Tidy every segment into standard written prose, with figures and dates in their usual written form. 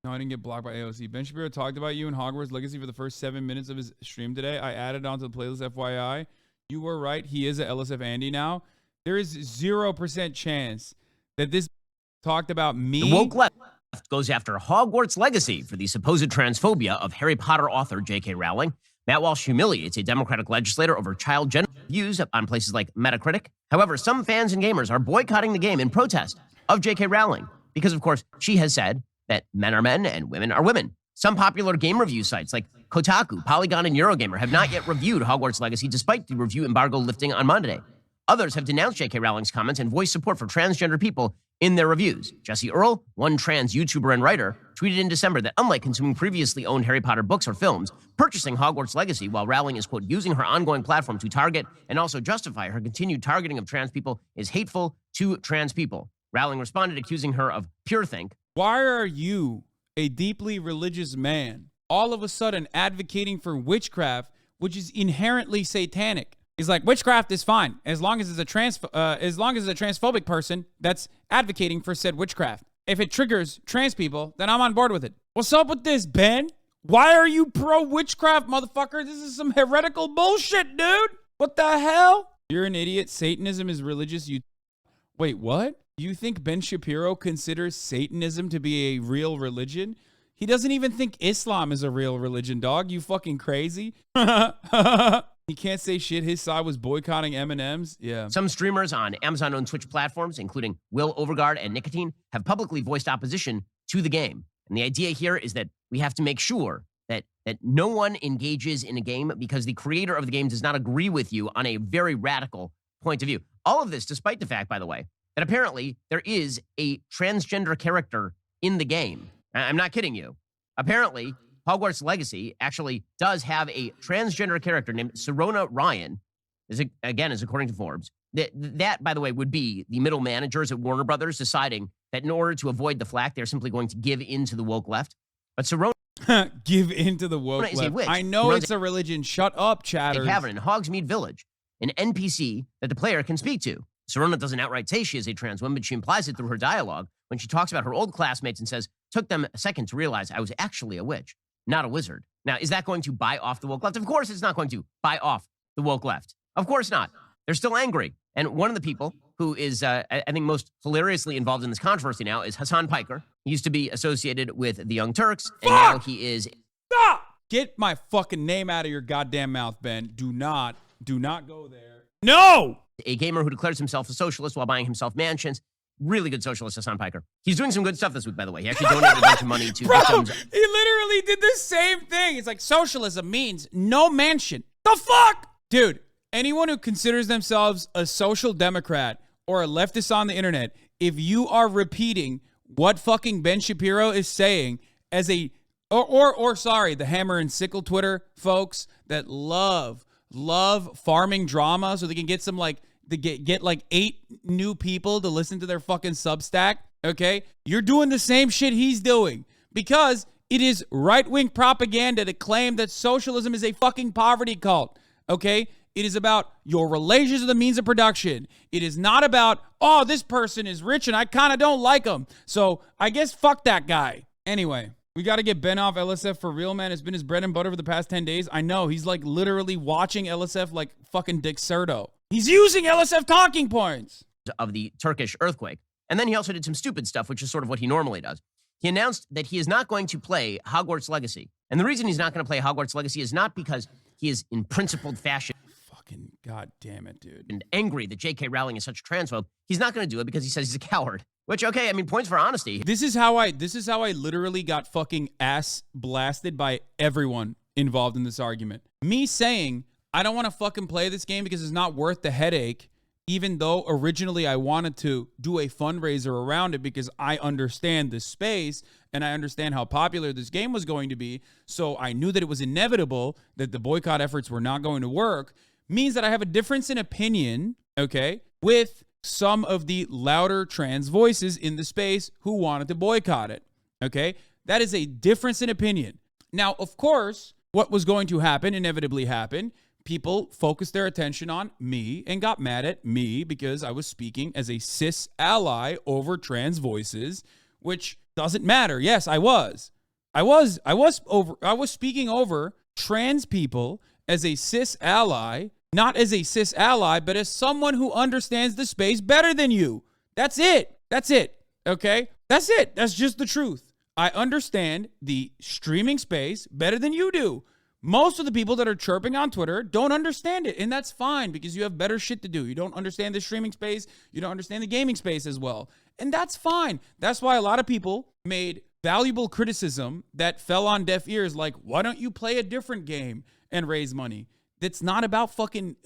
No, I didn't get blocked by AOC. Ben Shapiro talked about you in Hogwarts Legacy for the first 7 minutes of his stream today. I added onto the playlist, FYI. You were right. He is a LSF Andy now. There is 0% chance that this talked about me. The woke left goes after Hogwarts Legacy for the supposed transphobia of Harry Potter author J.K. Rowling. Matt Walsh humiliates a Democratic legislator over child gender views on places like Metacritic. However, some fans and gamers are boycotting the game in protest of J.K. Rowling because, of course, she has said that men are men and women are women. Some popular game review sites like Kotaku, Polygon, and Eurogamer have not yet reviewed Hogwarts Legacy despite the review embargo lifting on Monday. Others have denounced J.K. Rowling's comments and voiced support for transgender people in their reviews. Jesse Earl, one trans YouTuber and writer, tweeted in December that unlike consuming previously owned Harry Potter books or films, purchasing Hogwarts Legacy while Rowling is, quote, using her ongoing platform to target and also justify her continued targeting of trans people is hateful to trans people. Rowling responded accusing her of pure think. Why are you, a deeply religious man, all of a sudden advocating for witchcraft, which is inherently satanic? He's like, witchcraft is fine as long as it's a transphobic person that's advocating for said witchcraft. If it triggers trans people, then I'm on board with it. What's up with this, Ben? Why are you pro witchcraft, motherfucker? This is some heretical bullshit, dude. What the hell? You're an idiot. Satanism is religious. Wait, what? You think Ben Shapiro considers Satanism to be a real religion? He doesn't even think Islam is a real religion, dog. You fucking crazy? He can't say shit. His side was boycotting M&Ms. Yeah. Some streamers on Amazon-owned Twitch platforms, including Will Overguard and Nicotine, have publicly voiced opposition to the game. And the idea here is that we have to make sure that no one engages in a game because the creator of the game does not agree with you on a very radical point of view. All of this, despite the fact, by the way, that apparently there is a transgender character in the game. I'm not kidding you. Apparently, Hogwarts Legacy actually does have a transgender character named Serona Ryan, is according to Forbes. That, by the way, would be the middle managers at Warner Brothers deciding that in order to avoid the flack, they're simply going to give in to the woke left. But Serona give in to the woke left. I know it's a religion. Shut up, chatters. A cavern in Hogsmeade Village, an NPC that the player can speak to. Serona doesn't outright say she is a trans woman, but she implies it through her dialogue when she talks about her old classmates and says, took them a second to realize I was actually a witch, not a wizard. Now, is that going to buy off the woke left? Of course it's not going to buy off the woke left. Of course not. They're still angry. And one of the people who is, I think, most hilariously involved in this controversy now is Hasan Piker. He used to be associated with the Young Turks, and now he is... Stop! Get my fucking name out of your goddamn mouth, Ben. Do not go there. No! A gamer who declares himself a socialist while buying himself mansions. Really good socialist, Hasan Piker. He's doing some good stuff this week, by the way. He actually donated a bunch of money to victims. He literally did the same thing. It's like socialism means no mansion. The fuck? Dude, anyone who considers themselves a social democrat or a leftist on the internet, if you are repeating what fucking Ben Shapiro is saying as a, sorry, the Hammer and Sickle Twitter folks that love farming drama so they can get some get like 8 new people to listen to their fucking Substack, okay? You're doing the same shit he's doing because it is right-wing propaganda to claim that socialism is a fucking poverty cult, okay? It is about your relations to the means of production. It is not about, oh, this person is rich and I kind of don't like him, so I guess fuck that guy. Anyway, we got to get Ben off LSF for real, man. It's been his bread and butter for the past 10 days. I know. He's like literally watching LSF like fucking Dixerto. He's using LSF talking points. Of the Turkish earthquake. And then he also did some stupid stuff, which is sort of what he normally does. He announced that he is not going to play Hogwarts Legacy. And the reason he's not going to play Hogwarts Legacy is not because he is in principled fashion. Fucking goddamn it, dude. And angry that J.K. Rowling is such a transphobe. He's not going to do it because he says he's a coward. Which, okay, I mean, points for honesty. This is how I literally got fucking ass blasted by everyone involved in this argument. Me saying, I don't want to fucking play this game because it's not worth the headache, even though originally I wanted to do a fundraiser around it because I understand the space and I understand how popular this game was going to be. So I knew that it was inevitable that the boycott efforts were not going to work, means that I have a difference in opinion, okay, with some of the louder trans voices in the space who wanted to boycott it, okay? That is a difference in opinion. Now, of course, what was going to happen inevitably happened. People focused their attention on me and got mad at me because I was speaking as a cis ally over trans voices, which Doesn't matter. Yes, I was speaking over trans people as a cis ally, not as a cis ally, but as someone who understands the space better than you. That's it. Okay? That's it. That's just the truth. I understand the streaming space better than you do. Most of the people that are chirping on Twitter don't understand it, and that's fine because you have better shit to do. You don't understand the streaming space. You don't understand the gaming space as well, and that's fine. That's why a lot of people made valuable criticism that fell on deaf ears, like, why don't you play a different game and raise money? That's not about fucking,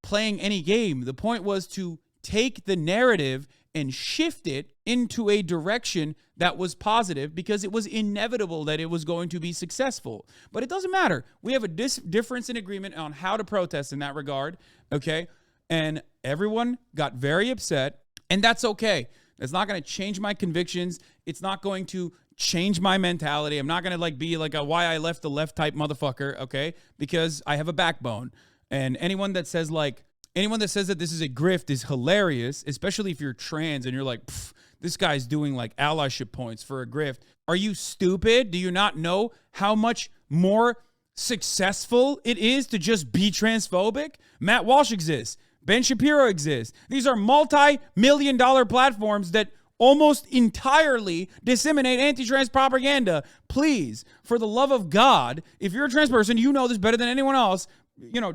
playing any game. The point was to take the narrative and shift it into a direction that was positive because it was inevitable that it was going to be successful. But it doesn't matter. We have a difference in agreement on how to protest in that regard, okay? And everyone got very upset, and that's okay. It's not going to change my convictions. It's not going to change my mentality. I'm not going to be like a why I left the left type motherfucker, okay? Because I have a backbone. And anyone that says that this is a grift is hilarious, especially if you're trans and you're like, this guy's doing like allyship points for a grift. Are you stupid? Do you not know how much more successful it is to just be transphobic? Matt Walsh exists. Ben Shapiro exists. These are multi-million-dollar platforms that almost entirely disseminate anti-trans propaganda. Please, for the love of God, if you're a trans person, you know this better than anyone else.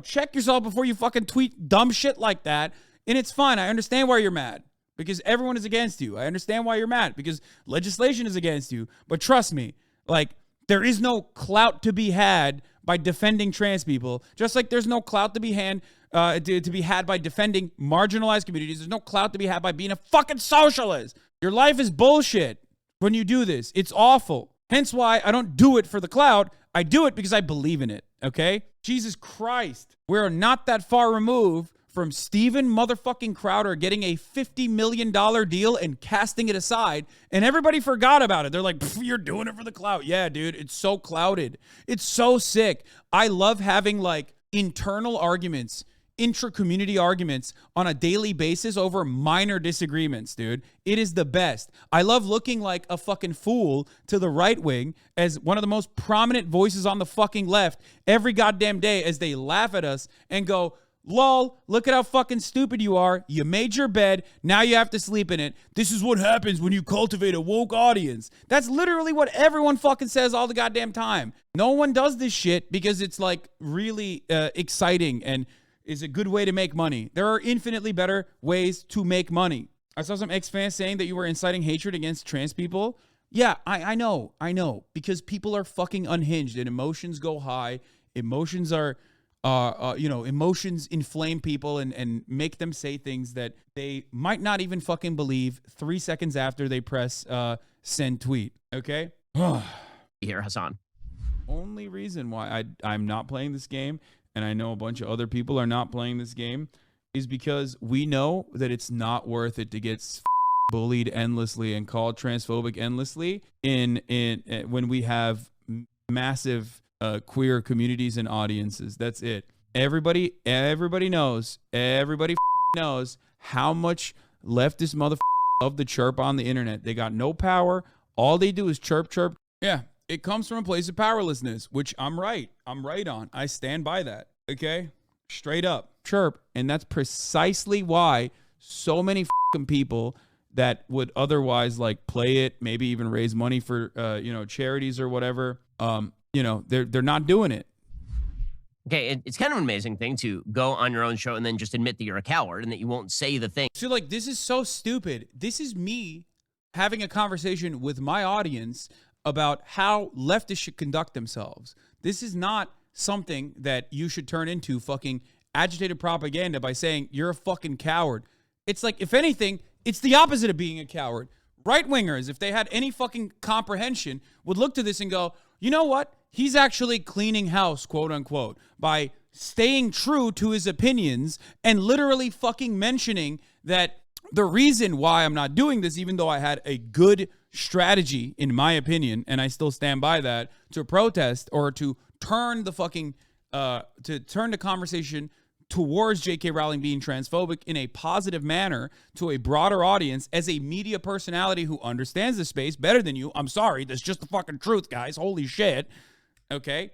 Check yourself before you fucking tweet dumb shit like that. And it's fine. I understand why you're mad because everyone is against you. I understand why you're mad because legislation is against you. But trust me, there is no clout to be had by defending trans people, just like there's no clout to be had by defending marginalized communities. There's no clout to be had by being a fucking socialist. Your life is bullshit when you do this. It's awful. Hence why I don't do it for the clout. I do it because I believe in it, okay? Jesus Christ. We're not that far removed from Steven motherfucking Crowder getting a $50 million deal and casting it aside, and everybody forgot about it. They're like, you're doing it for the clout. Yeah, dude, it's so clouded. It's so sick. I love having internal arguments, intra-community arguments on a daily basis over minor disagreements, dude. It is the best. I love looking like a fucking fool to the right wing as one of the most prominent voices on the fucking left every goddamn day as they laugh at us and go, lol, look at how fucking stupid you are. You made your bed. Now you have to sleep in it. This is what happens when you cultivate a woke audience. That's literally what everyone fucking says all the goddamn time. No one does this shit because it's really exciting and is a good way to make money. There are infinitely better ways to make money. I saw some ex-fans saying that you were inciting hatred against trans people. Yeah, I know. Because people are fucking unhinged and emotions go high. Emotions are, emotions inflame people and make them say things that they might not even fucking believe 3 seconds after they press send tweet, okay? Here, Hasan. Only reason why I'm not playing this game, and I know a bunch of other people are not playing this game, is because we know that it's not worth it to get bullied endlessly and called transphobic endlessly when we have massive queer communities and audiences. That's it. Everybody knows how much leftist love the chirp on the internet. They got no power. All they do is chirp. Yeah. It comes from a place of powerlessness, which I'm right on. I stand by that, okay? Straight up, chirp. And that's precisely why so many people that would otherwise play it, maybe even raise money for, charities or whatever, they're not doing it. Okay, it's kind of an amazing thing to go on your own show and then just admit that you're a coward and that you won't say the thing. So, this is so stupid. This is me having a conversation with my audience about how leftists should conduct themselves. This is not something that you should turn into fucking agitated propaganda by saying you're a fucking coward. It's if anything, it's the opposite of being a coward. Right-wingers, if they had any fucking comprehension, would look to this and go, you know what? He's actually cleaning house, quote unquote, by staying true to his opinions and literally fucking mentioning that the reason why I'm not doing this, even though I had a good strategy, in my opinion, and I still stand by that, to protest or to turn the fucking, to turn the conversation towards J.K. Rowling being transphobic in a positive manner to a broader audience as a media personality who understands the space better than you. I'm sorry, that's just the fucking truth, guys. Holy shit. Okay?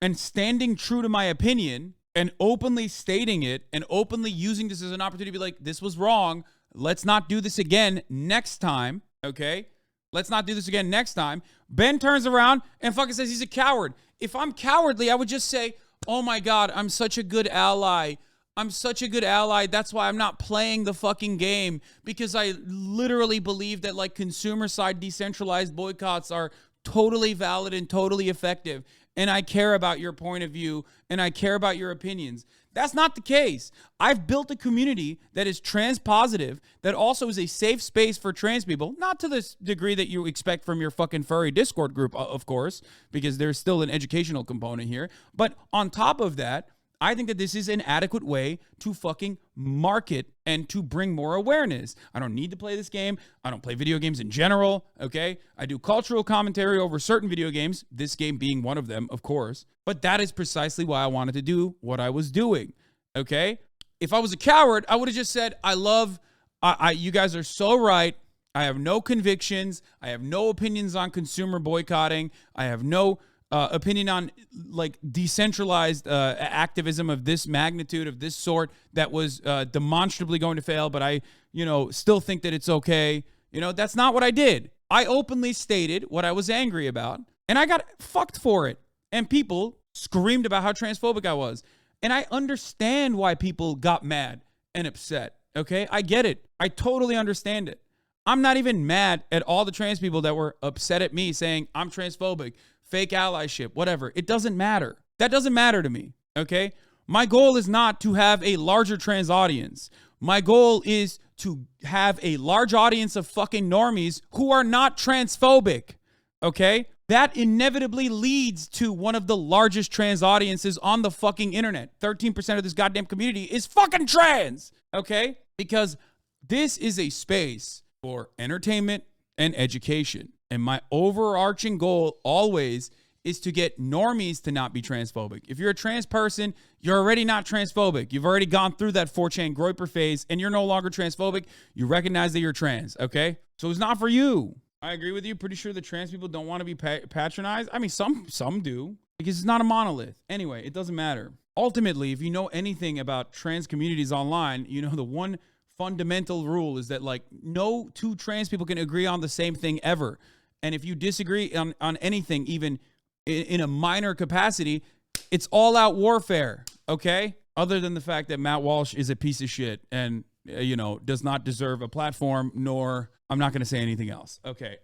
And standing true to my opinion and openly stating it and openly using this as an opportunity to be like, this was wrong. Let's not do this again next time. Okay? Let's not do this again next time. Ben turns around and fucking says he's a coward. If I'm cowardly, I would just say, oh my God, I'm such a good ally. I'm such a good ally. That's why I'm not playing the fucking game, because I literally believe that like consumer side decentralized boycotts are totally valid and totally effective. And I care about your point of view and I care about your opinions. That's not the case. I've built a community that is trans positive, that also is a safe space for trans people, not to the degree that you expect from your fucking furry Discord group, of course, because there's still an educational component here. But on top of that, I think that this is an adequate way to fucking market and to bring more awareness. I don't need to play this game. I don't play video games in general, okay? I do cultural commentary over certain video games, this game being one of them, of course. But that is precisely why I wanted to do what I was doing, okay? If I was a coward, I would have just said, you guys are so right. I have no convictions. I have no opinions on consumer boycotting. I have no opinion on like decentralized activism of this magnitude, of this sort, that was demonstrably going to fail, but I, still think that it's okay. That's not what I did. I openly stated what I was angry about, and I got fucked for it. And people screamed about how transphobic I was. And I understand why people got mad and upset, okay? I get it. I totally understand it. I'm not even mad at all the trans people that were upset at me saying I'm transphobic, fake allyship, whatever. It doesn't matter. That doesn't matter to me, okay? My goal is not to have a larger trans audience. My goal is to have a large audience of fucking normies who are not transphobic, okay? That inevitably leads to one of the largest trans audiences on the fucking internet. 13% of this goddamn community is fucking trans, okay? Because this is a space for entertainment and education. And my overarching goal always is to get normies to not be transphobic. If you're a trans person, you're already not transphobic. You've already gone through that 4chan groiper phase and you're no longer transphobic. You recognize that you're trans, okay? So it's not for you. I agree with you. Pretty sure the trans people don't want to be patronized. I mean, some do, because it's not a monolith. Anyway, it doesn't matter. Ultimately, if you know anything about trans communities online, you know the one fundamental rule is that like no two trans people can agree on the same thing ever. And if you disagree on anything, even in a minor capacity, it's all out warfare, okay? Other than the fact that Matt Walsh is a piece of shit and, does not deserve a platform, nor I'm not going to say anything else. Okay.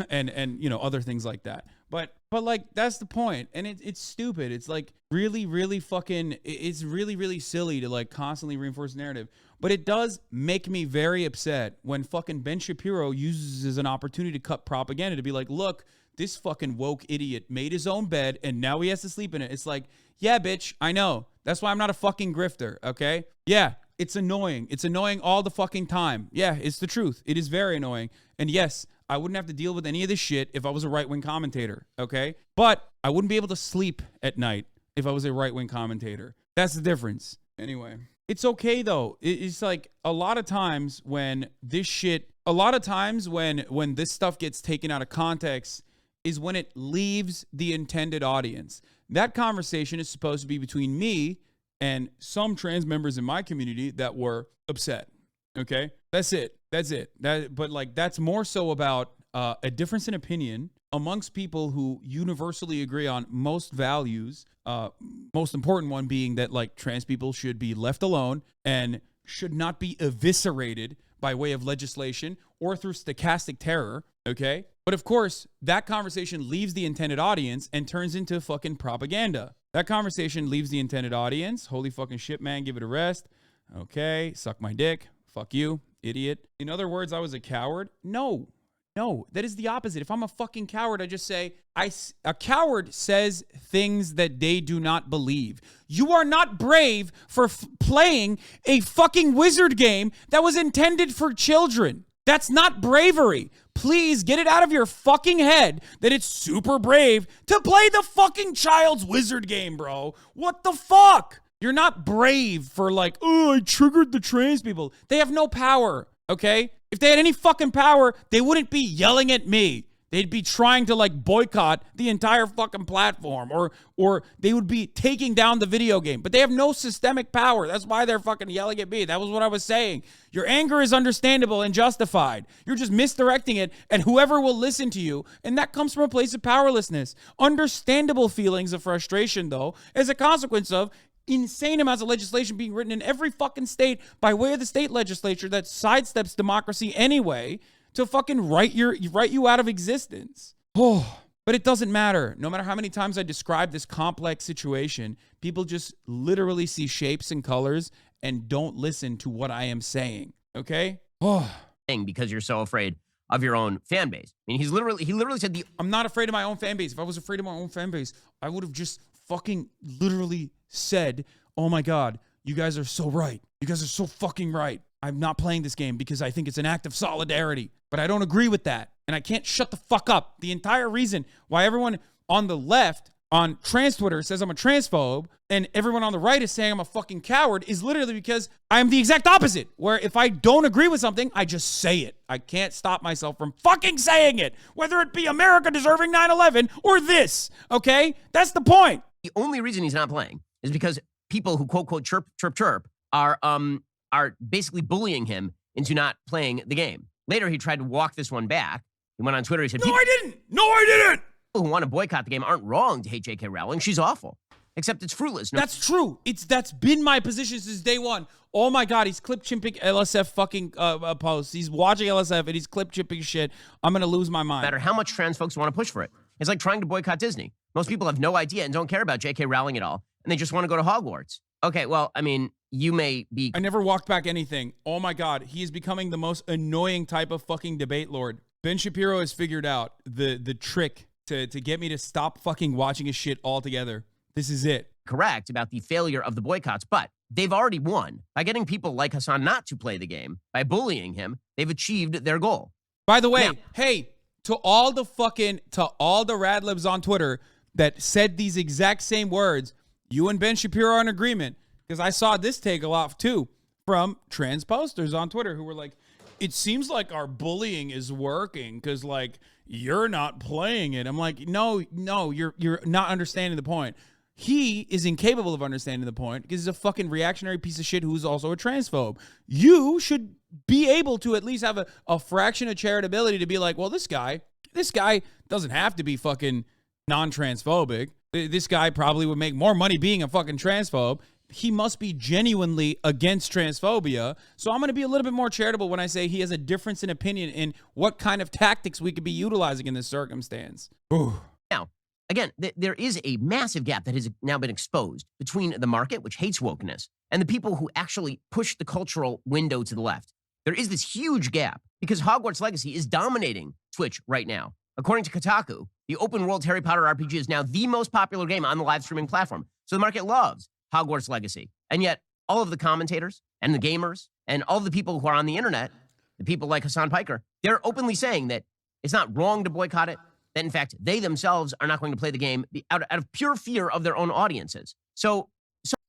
And other things like that. But like, that's the point. And it's stupid. It's like really, really fucking, it's really, really silly to like constantly reinforce narrative. But it does make me very upset when fucking Ben Shapiro uses as an opportunity to cut propaganda to be like, look, this fucking woke idiot made his own bed and now he has to sleep in it. It's like, yeah, bitch, I know. That's why I'm not a fucking grifter, okay? Yeah, it's annoying. It's annoying all the fucking time. Yeah, it's the truth. It is very annoying. And yes, I wouldn't have to deal with any of this shit if I was a right-wing commentator, okay? But I wouldn't be able to sleep at night if I was a right-wing commentator. That's the difference. Anyway, it's okay though. It's like a lot of times when this shit, when this stuff gets taken out of context is when it leaves the intended audience. That conversation is supposed to be between me and some trans members in my community that were upset. Okay, that's it. But like, that's more so about a difference in opinion amongst people who universally agree on most values. Most important one being that like trans people should be left alone and should not be eviscerated by way of legislation or through stochastic terror. Okay, but of course that conversation leaves the intended audience and turns into fucking propaganda. That conversation leaves the intended audience. Holy fucking shit, man. Give it a rest. Okay, suck my dick. Fuck you, idiot. In other words, I was a coward? No, that is the opposite. If I'm a fucking coward, I just say, a coward says things that they do not believe. You are not brave for playing a fucking wizard game that was intended for children. That's not bravery. Please get it out of your fucking head that it's super brave to play the fucking child's wizard game, bro. What the fuck? You're not brave for like, oh, I triggered the trans people. They have no power, okay? If they had any fucking power, they wouldn't be yelling at me. They'd be trying to like boycott the entire fucking platform, or they would be taking down the video game. But they have no systemic power. That's why they're fucking yelling at me. That was what I was saying. Your anger is understandable and justified. You're just misdirecting it, and whoever will listen to you, and that comes from a place of powerlessness. Understandable feelings of frustration, though, as a consequence of insane amounts of legislation being written in every fucking state by way of the state legislature that sidesteps democracy anyway, to fucking write you out of existence. Oh, but it doesn't matter. No matter how many times I describe this complex situation, people just literally see shapes and colors and don't listen to what I am saying. Okay? Oh. Because you're so afraid of your own fan base. I mean, he literally said I'm not afraid of my own fan base. If I was afraid of my own fan base, I would have just fucking literally said, oh my God, you guys are so right. You guys are so fucking right. I'm not playing this game because I think it's an act of solidarity. But I don't agree with that. And I can't shut the fuck up. The entire reason why everyone on the left on trans Twitter says I'm a transphobe and everyone on the right is saying I'm a fucking coward is literally because I'm the exact opposite. Where if I don't agree with something, I just say it. I can't stop myself from fucking saying it. Whether it be America deserving 9/11 or this. Okay? That's the point. The only reason he's not playing is because people who quote, quote, chirp, chirp, chirp are basically bullying him into not playing the game. Later, he tried to walk this one back. He went on Twitter. He said, No, I didn't. People who want to boycott the game aren't wrong to hate J.K. Rowling. She's awful. Except it's fruitless. No. That's true. That's been my position since day one. Oh my God, he's clip chimping LSF fucking posts. He's watching LSF and he's clip chimping shit. I'm going to lose my mind. No matter how much trans folks want to push for it. It's like trying to boycott Disney. Most people have no idea and don't care about J.K. Rowling at all. And they just want to go to Hogwarts. Okay, well, I mean, you may be... I never walked back anything. Oh my God, he is becoming the most annoying type of fucking debate lord. Ben Shapiro has figured out the trick to get me to stop fucking watching his shit altogether. This is it. Correct about the failure of the boycotts, but they've already won. By getting people like Hasan not to play the game, by bullying him, they've achieved their goal. By the way, hey, to all the radlibs on Twitter that said these exact same words, you and Ben Shapiro are in agreement, because I saw this take a lot too from trans posters on Twitter who were like, it seems like our bullying is working because like you're not playing it. I'm like, no, you're not understanding the point. He is incapable of understanding the point because he's a fucking reactionary piece of shit who's also a transphobe. You should be able to at least have a fraction of charitability to be like, well, this guy doesn't have to be fucking non-transphobic. This guy probably would make more money being a fucking transphobe. He must be genuinely against transphobia. So I'm going to be a little bit more charitable when I say he has a difference in opinion in what kind of tactics we could be utilizing in this circumstance. Ooh. Now, again, there is a massive gap that has now been exposed between the market, which hates wokeness, and the people who actually push the cultural window to the left. There is this huge gap because Hogwarts Legacy is dominating Twitch right now. According to Kotaku, the open-world Harry Potter RPG is now the most popular game on the live streaming platform. So the market loves Hogwarts Legacy. And yet, all of the commentators and the gamers and all of the people who are on the internet, the people like Hasan Piker, they're openly saying that it's not wrong to boycott it, that in fact, they themselves are not going to play the game out of pure fear of their own audiences. So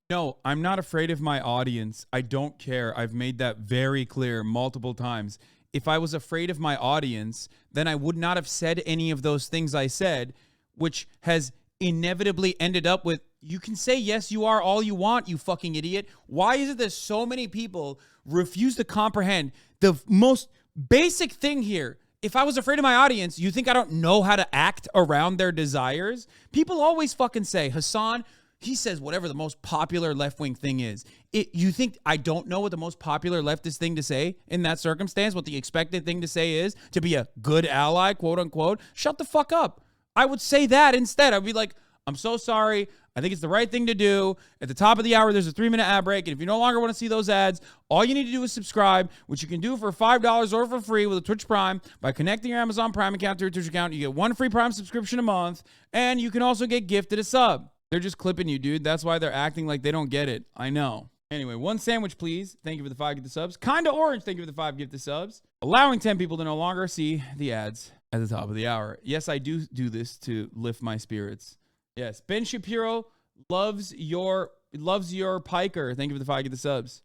no, I'm not afraid of my audience. I don't care. I've made that very clear multiple times. If I was afraid of my audience, then I would not have said any of those things I said, which has inevitably ended up with, you can say, yes, you are all you want, you fucking idiot. Why is it that so many people refuse to comprehend the most basic thing here? If I was afraid of my audience, you think I don't know how to act around their desires? People always fucking say, Hasan, he says whatever the most popular left-wing thing is. You think I don't know what the most popular leftist thing to say in that circumstance, what the expected thing to say is, to be a good ally, quote unquote? Shut the fuck up. I would say that instead. I'd be like, I'm so sorry. I think it's the right thing to do. At the top of the hour, there's a 3-minute ad break. And if you no longer want to see those ads, all you need to do is subscribe, which you can do for $5 or for free with a Twitch Prime by connecting your Amazon Prime account to your Twitch account. You get 1 free Prime subscription a month, and you can also get gifted a sub. They're just clipping you, dude. That's why they're acting like they don't get it. I know. Anyway, 1 sandwich, please. Thank you for the 5 gifted subs. Kinda Orange, thank you for the 5 gifted subs. Allowing 10 people to no longer see the ads at the top of the hour. Yes, I do this to lift my spirits. Yes, Ben Shapiro loves your loves your Piker. Thank you for the 5 get the subs.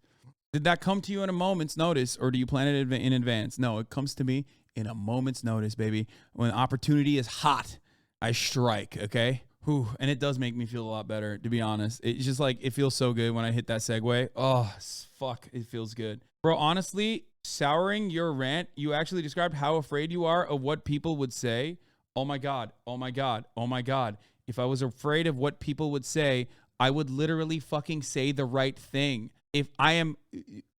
Did that come to you in a moment's notice, or do you plan it in advance? No, it comes to me in a moment's notice, baby. When opportunity is hot, I strike, okay? Whew, and it does make me feel a lot better, to be honest. It's just like, it feels so good when I hit that segue. Oh, fuck, it feels good. Bro, honestly, souring your rant, you actually described how afraid you are of what people would say. Oh my God, oh my God, oh my God. If I was afraid of what people would say, I would literally fucking say the right thing. If I am,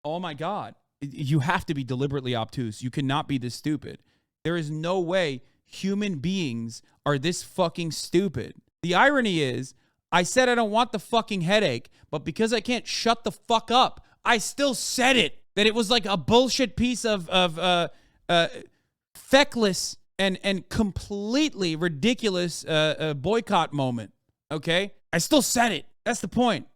oh my God, you have to be deliberately obtuse. You cannot be this stupid. There is no way human beings are this fucking stupid. The irony is, I said I don't want the fucking headache, but because I can't shut the fuck up, I still said it. That it was like a bullshit piece of feckless and completely ridiculous boycott moment. Okay? I still said it. That's the point.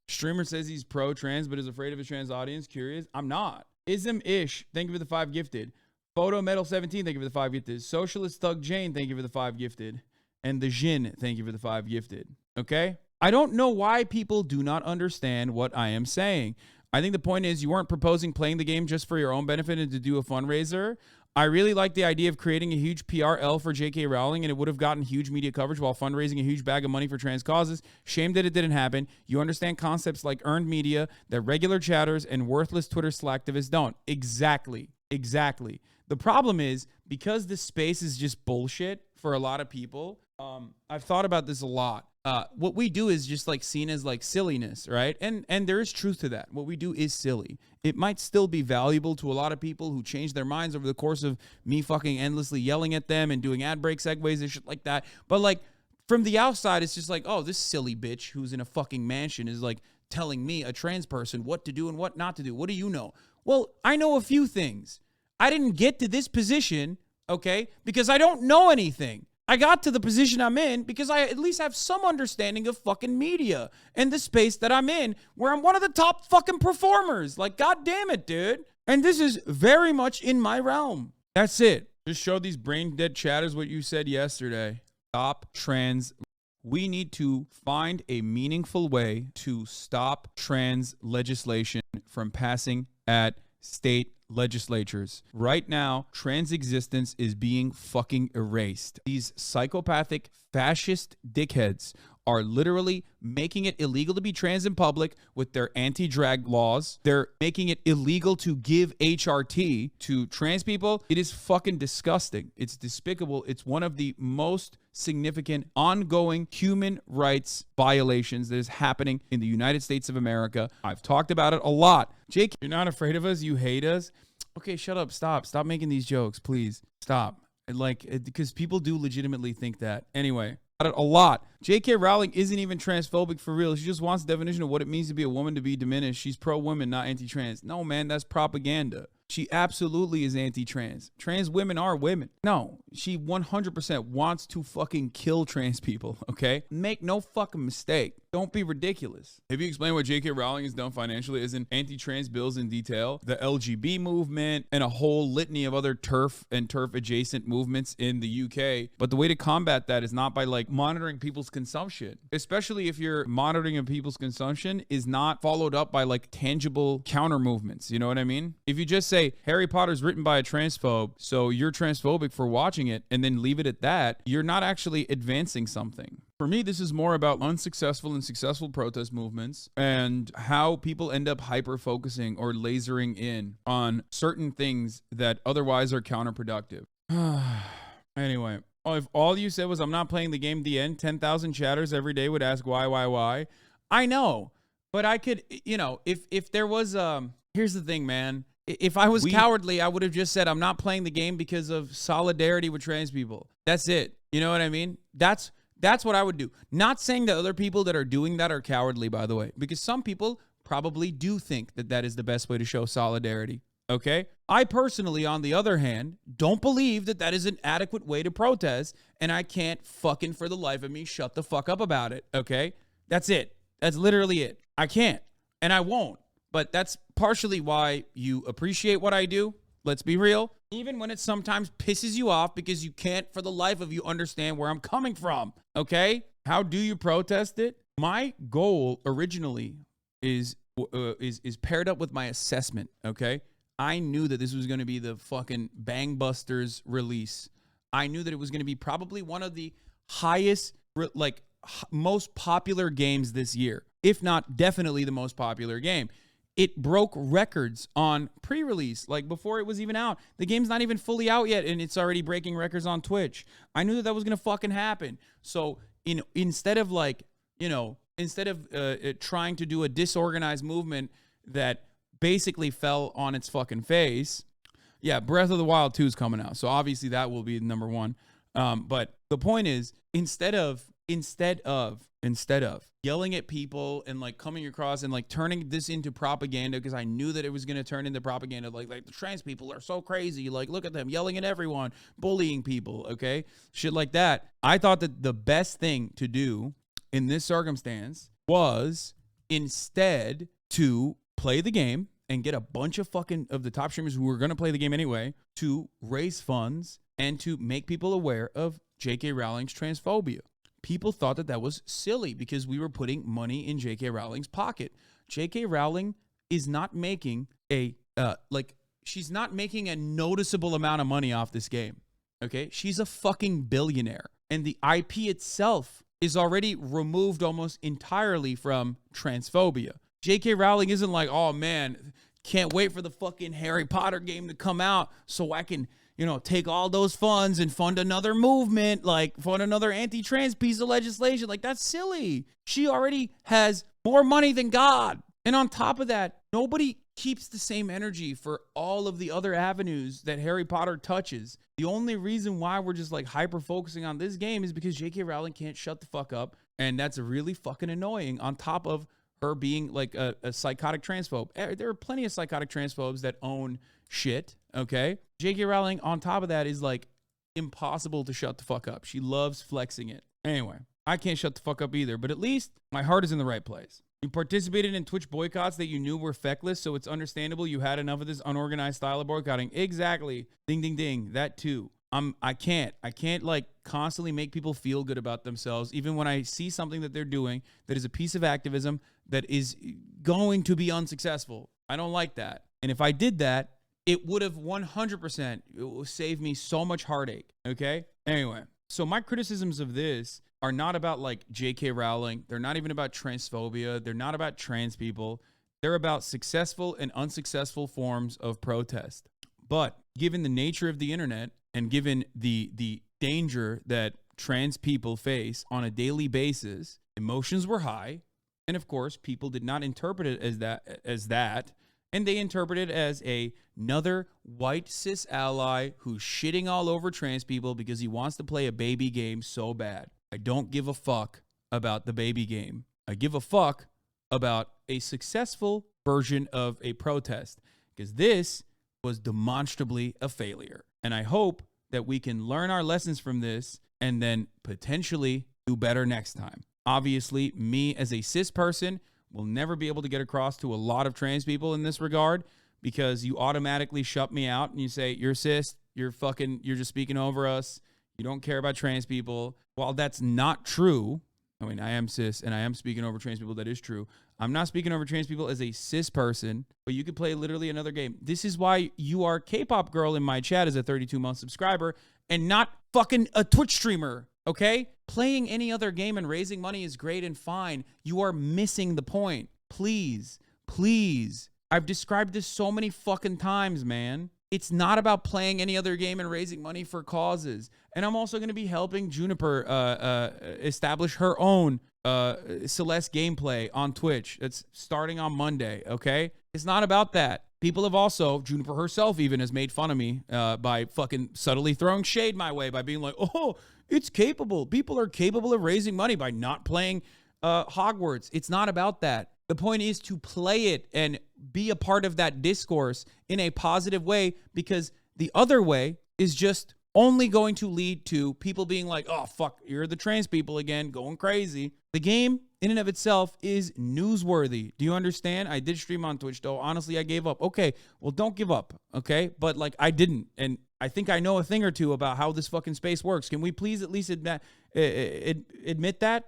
Streamer says he's pro-trans, but is afraid of his trans audience. Curious? I'm not. Ism-ish, thank you for the 5 gifted. Photo Metal 17, thank you for the 5 gifted. Socialist Thug Jane, thank you for the 5 gifted. And the Jin, thank you for the 5 gifted. Okay? I don't know why people do not understand what I am saying. I think the point is you weren't proposing playing the game just for your own benefit and to do a fundraiser. I really like the idea of creating a huge PRL for J.K. Rowling, and it would have gotten huge media coverage while fundraising a huge bag of money for trans causes. Shame that it didn't happen. You understand concepts like earned media that regular chatters and worthless Twitter slacktivists don't. Exactly. Exactly. The problem is, because this space is just bullshit for a lot of people, I've thought about this a lot. What we do is just like seen as like silliness, right? And there is truth to that. What we do is silly. It might still be valuable to a lot of people who change their minds over the course of me fucking endlessly yelling at them and doing ad break segues and shit like that. But like from the outside, it's just like, oh, this silly bitch who's in a fucking mansion is like telling me, a trans person, what to do and what not to do. What do you know? Well, I know a few things. I didn't get to this position, okay, because I don't know anything. I got to the position I'm in because I at least have some understanding of fucking media and the space that I'm in, where I'm one of the top fucking performers. Like, God damn it, dude. And this is very much in my realm. That's it. Just show these brain dead chatters what you said yesterday. Stop trans. We need to find a meaningful way to stop trans legislation from passing at state legislatures. Right now, trans existence is being fucking erased. These psychopathic fascist dickheads are literally making it illegal to be trans in public with their anti-drag laws. They're making it illegal to give HRT to trans people. It is fucking disgusting. It's despicable. It's one of the most significant ongoing human rights violations that is happening in the United States of America. I've talked about it a lot. Jake, you're not afraid of us? You hate us? Okay, shut up. Stop making these jokes, please. Stop. Because people do legitimately think that. Anyway, about it a lot. J.K. Rowling isn't even transphobic for real. She just wants the definition of what it means to be a woman to be diminished. She's pro-women, not anti-trans. No, man, that's propaganda. She absolutely is anti-trans. Trans women are women. No, she 100% wants to fucking kill trans people, okay? Make no fucking mistake. Don't be ridiculous. Have you explained what J.K. Rowling has done financially as in anti-trans bills in detail, the LGB movement, and a whole litany of other TERF and TERF-adjacent movements in the UK? But the way to combat that is not by, like, monitoring people's consumption, especially if your monitoring of people's consumption is not followed up by, like, tangible counter movements. You know what I mean? If you just say, Harry Potter's written by a transphobe, so you're transphobic for watching it, and then leave it at that, you're not actually advancing something. For me, this is more about unsuccessful and successful protest movements and how people end up hyper-focusing or lasering in on certain things that otherwise are counterproductive. Anyway, if all you said was, I'm not playing the game, the end, 10,000 chatters every day would ask why. I know, but I could, you know, if there was, here's the thing, man. If I was cowardly, I would have just said, I'm not playing the game because of solidarity with trans people. That's it. You know what I mean? That's what I would do. Not saying that other people that are doing that are cowardly, by the way, because some people probably do think that that is the best way to show solidarity. Okay? I personally, on the other hand, don't believe that that is an adequate way to protest, and I can't fucking for the life of me shut the fuck up about it. Okay? That's it. That's literally it. I can't, and I won't. But that's partially why you appreciate what I do. Let's be real. Even when it sometimes pisses you off because you can't for the life of you understand where I'm coming from. Okay? How do you protest it? my goal originally is paired up with my assessment, okay? I knew that this was going to be the fucking Bangbusters release. I knew that it was going to be probably one of the highest, like, most popular games this year, if not definitely the most popular game. It broke records on pre-release, like before it was even out. The game's not even fully out yet, and it's already breaking records on Twitch. I knew that that was going to fucking happen. So, instead of trying to do a disorganized movement that basically fell on its fucking face, yeah, Breath of the Wild 2 is coming out. So obviously that will be number one. But the point is, instead of yelling at people and like coming across and like turning this into propaganda, because I knew that it was going to turn into propaganda, like the trans people are so crazy, like look at them yelling at everyone, bullying people, okay, shit like that. I thought that the best thing to do in this circumstance was instead to play the game and get a bunch of the top streamers who were going to play the game anyway to raise funds and to make people aware of J.K. Rowling's transphobia. People thought that that was silly because we were putting money in J.K. Rowling's pocket. J.K. Rowling is not making she's not making a noticeable amount of money off this game. Okay? She's a fucking billionaire. And the IP itself is already removed almost entirely from transphobia. J.K. Rowling isn't like, oh man, can't wait for the fucking Harry Potter game to come out so I can, take all those funds and fund another movement, like fund another anti-trans piece of legislation. Like, that's silly. She already has more money than God. And on top of that, nobody keeps the same energy for all of the other avenues that Harry Potter touches. The only reason why we're just like hyper focusing on this game is because J.K. Rowling can't shut the fuck up. And that's really fucking annoying, on top of her being like a psychotic transphobe. There are plenty of psychotic transphobes that own shit, okay? J.K. Rowling, on top of that, is like impossible to shut the fuck up. She loves flexing it. Anyway, I can't shut the fuck up either, but at least my heart is in the right place. You participated in Twitch boycotts that you knew were feckless, so it's understandable you had enough of this unorganized style of boycotting. Exactly. Ding, ding, ding. That too. I can't like constantly make people feel good about themselves, even when I see something that they're doing that is a piece of activism that is going to be unsuccessful. I don't like that. And if I did that, it would have 100% saved me so much heartache. Okay? Anyway, so my criticisms of this are not about like J.K. Rowling. They're not even about transphobia. They're not about trans people. They're about successful and unsuccessful forms of protest. But given the nature of the internet and given the danger that trans people face on a daily basis, emotions were high. And of course, people did not interpret it as that. And they interpret it as another white cis ally who's shitting all over trans people because he wants to play a baby game so bad. I don't give a fuck about the baby game. I give a fuck about a successful version of a protest, because this was demonstrably a failure. And I hope that we can learn our lessons from this and then potentially do better next time. Obviously, me as a cis person will never be able to get across to a lot of trans people in this regard, because you automatically shut me out and you say, you're cis, you're just speaking over us. You don't care about trans people. While that's not true, I mean, I am cis and I am speaking over trans people. That is true. I'm not speaking over trans people as a cis person, but you could play literally another game. This is why you are K-pop girl in my chat as a 32-month subscriber and not fucking a Twitch streamer, okay? Playing any other game and raising money is great and fine. You are missing the point. Please, please. I've described this so many fucking times, man. It's not about playing any other game and raising money for causes. And I'm also going to be helping Juniper establish her own Celeste gameplay on Twitch. It's starting on Monday, okay? It's not about that. People have also, Juniper herself even, has made fun of me by fucking subtly throwing shade my way by being like, oh, it's capable. People are capable of raising money by not playing Hogwarts. It's not about that. The point is to play it and be a part of that discourse in a positive way, because the other way is just only going to lead to people being like, oh, fuck, you're the trans people again, going crazy. The game in and of itself is newsworthy. Do you understand? I did stream on Twitch, though. Honestly, I gave up. Okay, well, don't give up, okay? But, like, I didn't. And I think I know a thing or two about how this fucking space works. Can we please at least admit that?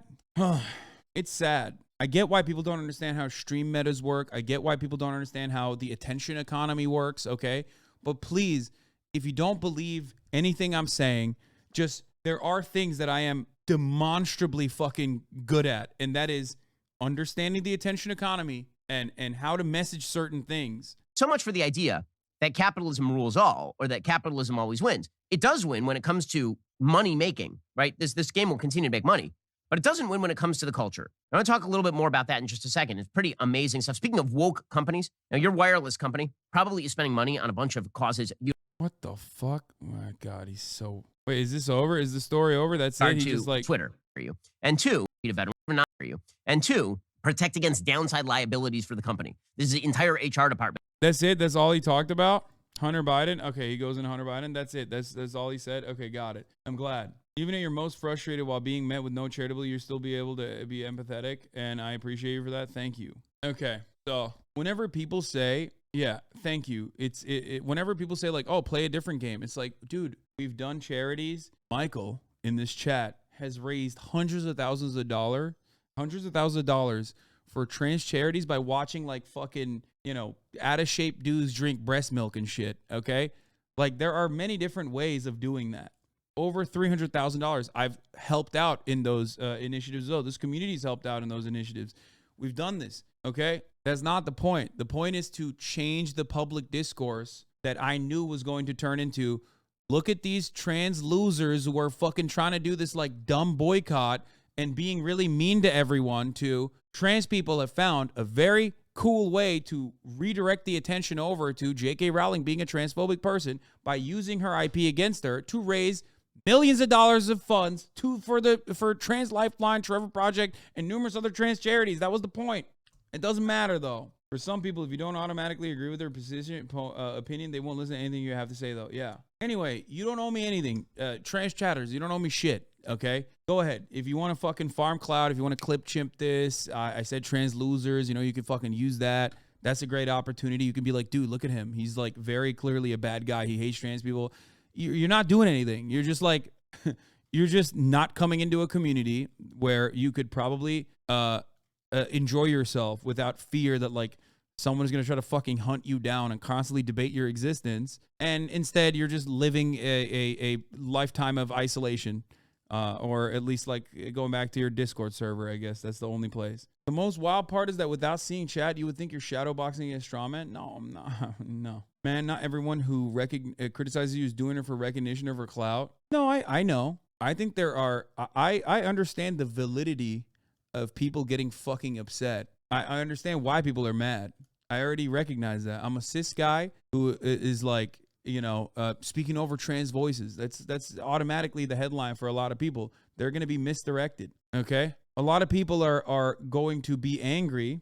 It's sad. I get why people don't understand how stream metas work. I get why people don't understand how the attention economy works, okay? But please, if you don't believe anything I'm saying, just there are things that I am demonstrably fucking good at, and that is understanding the attention economy and how to message certain things. So much for the idea that capitalism rules all, or that capitalism always wins. It does win when it comes to money making, right? This game will continue to make money, but it doesn't win when it comes to the culture. I want to talk a little bit more about that in just a second. It's pretty amazing stuff. Speaking of woke companies, now your wireless company probably is spending money on a bunch of causes. What the fuck? Oh my God, he's so... Wait, is this over? Is the story over? That's it? He just like... Twitter for you. And two, be a veteran not for you. And two, protect against downside liabilities for the company. This is the entire HR department. That's it? That's all he talked about? Hunter Biden? Okay, he goes into Hunter Biden. That's it. That's all he said? Okay, got it. I'm glad. Even at your most frustrated while being met with no charitable, you'll still be able to be empathetic, and I appreciate you for that. Thank you. Okay, so whenever people say, yeah, thank you. Whenever people say like, oh, play a different game, it's like, dude, we've done charities. Michael in this chat has raised hundreds of thousands of dollars for trans charities by watching like fucking, out of shape dudes drink breast milk and shit. Okay. Like there are many different ways of doing that. Over $300,000 I've helped out in those initiatives. Oh, this community's helped out in those initiatives. We've done this. Okay. That's not the point. The point is to change the public discourse that I knew was going to turn into, look at these trans losers who are fucking trying to do this like dumb boycott and being really mean to everyone. To trans people have found a very cool way to redirect the attention over to J.K. Rowling being a transphobic person by using her IP against her to raise millions of dollars of funds for Trans Lifeline, Trevor Project, and numerous other trans charities. That was the point. It doesn't matter though. For some people, if you don't automatically agree with their opinion, they won't listen to anything you have to say though. Yeah. Anyway, you don't owe me anything. Trans chatters, you don't owe me shit. Okay? Go ahead. If you want to fucking farm cloud, if you want to clip chimp this, I said trans losers, you can fucking use that. That's a great opportunity. You can be like, dude, look at him. He's like very clearly a bad guy. He hates trans people. You're not doing anything. You're just like, you're just not coming into a community where you could probably enjoy yourself without fear that like someone is going to try to fucking hunt you down and constantly debate your existence. And instead, you're just living a lifetime of isolation. Or at least like going back to your Discord server, I guess that's the only place. The most wild part is that without seeing chat, you would think you're shadowboxing against strawman. No, I'm not. No, man, not everyone who criticizes you is doing it for recognition or for clout. No, I know. I think there are. I understand the validity of people getting fucking upset. I understand why people are mad. I already recognize that. I'm a cis guy who is like, speaking over trans voices. That's automatically the headline for a lot of people. They're going to be misdirected. Okay. A lot of people are going to be angry.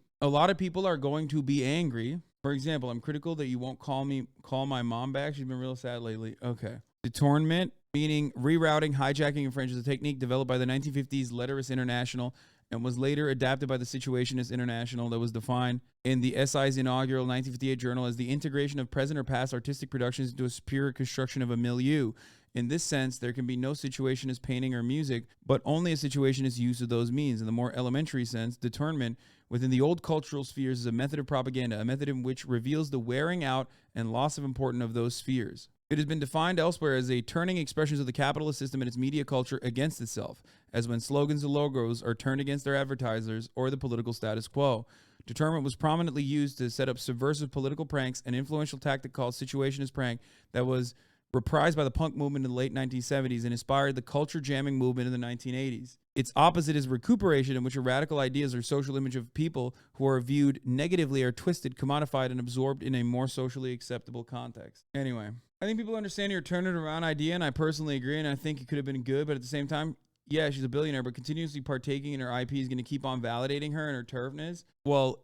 For example, I'm critical that you won't call my mom back. She's been real sad lately. Okay. Detournement, meaning rerouting, hijacking, and French, is a technique developed by the 1950s Letterists International and was later adapted by the Situationist International, that was defined in the SI's inaugural 1958 journal as the integration of present or past artistic productions into a superior construction of a milieu. In this sense, there can be no situationist painting or music, but only a situationist use of those means. In the more elementary sense, determinment within the old cultural spheres is a method of propaganda, a method in which reveals the wearing out and loss of importance of those spheres. It has been defined elsewhere as a turning expressions of the capitalist system and its media culture against itself, as when slogans and logos are turned against their advertisers or the political status quo. Determinant was prominently used to set up subversive political pranks, an influential tactic called situationist prank that was reprised by the punk movement in the late 1970s and inspired the culture jamming movement in the 1980s. Its opposite is recuperation, in which a radical ideas or social image of people who are viewed negatively are twisted, commodified, and absorbed in a more socially acceptable context. Anyway, I think people understand your turn it around idea, and I personally agree, and I think it could have been good, but at the same time, yeah, she's a billionaire, but continuously partaking in her IP is going to keep on validating her and her turfness. Well,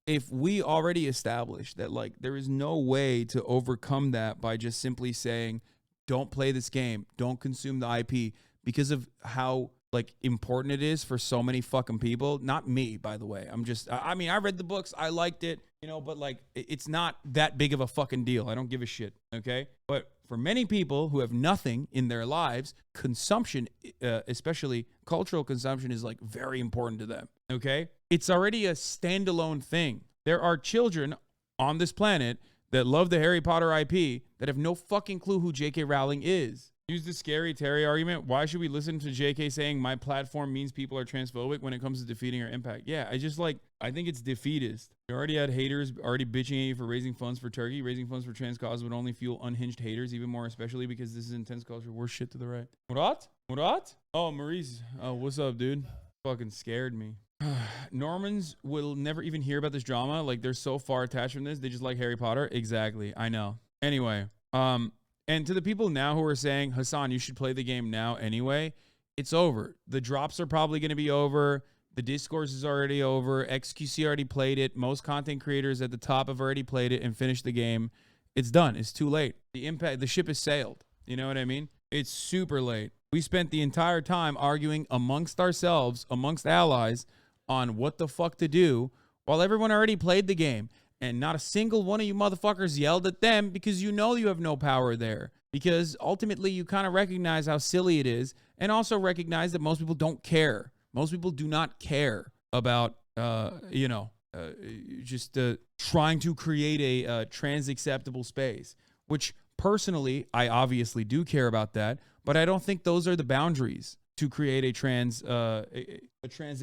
if we already established that, like, there is no way to overcome that by just simply saying, don't play this game, don't consume the IP, because of how, like, important it is for so many fucking people. Not me, by the way. I mean, I read the books, I liked it, but, like, it's not that big of a fucking deal. I don't give a shit, okay? But for many people who have nothing in their lives, consumption, especially cultural consumption, is like very important to them. Okay? It's already a standalone thing. There are children on this planet that love the Harry Potter IP that have no fucking clue who J.K. Rowling is. Use the scary Terry argument. Why should we listen to J.K. saying my platform means people are transphobic when it comes to defeating our impact? Yeah, I think it's defeatist. You already had haters already bitching at you for raising funds for Turkey. Raising funds for trans causes would only fuel unhinged haters even more, especially because this is intense culture. Worse shit to the right. Murat? Oh, Maurice. Oh, what's up, dude? Fucking scared me. Normans will never even hear about this drama. Like, they're so far attached from this. They just like Harry Potter. Exactly. I know. Anyway, and to the people now who are saying, Hasan, you should play the game now anyway, it's over. The drops are probably going to be over. The discourse is already over. XQC already played it. Most content creators at the top have already played it and finished the game. It's done. It's too late. The ship has sailed. You know what I mean? It's super late. We spent the entire time arguing amongst ourselves, amongst allies, on what the fuck to do while everyone already played the game. And not a single one of you motherfuckers yelled at them because you know you have no power there. Because ultimately you kind of recognize how silly it is and also recognize that most people don't care. Most people do not care about, just trying to create a trans acceptable space, which personally, I obviously do care about that, but I don't think those are the boundaries to create a trans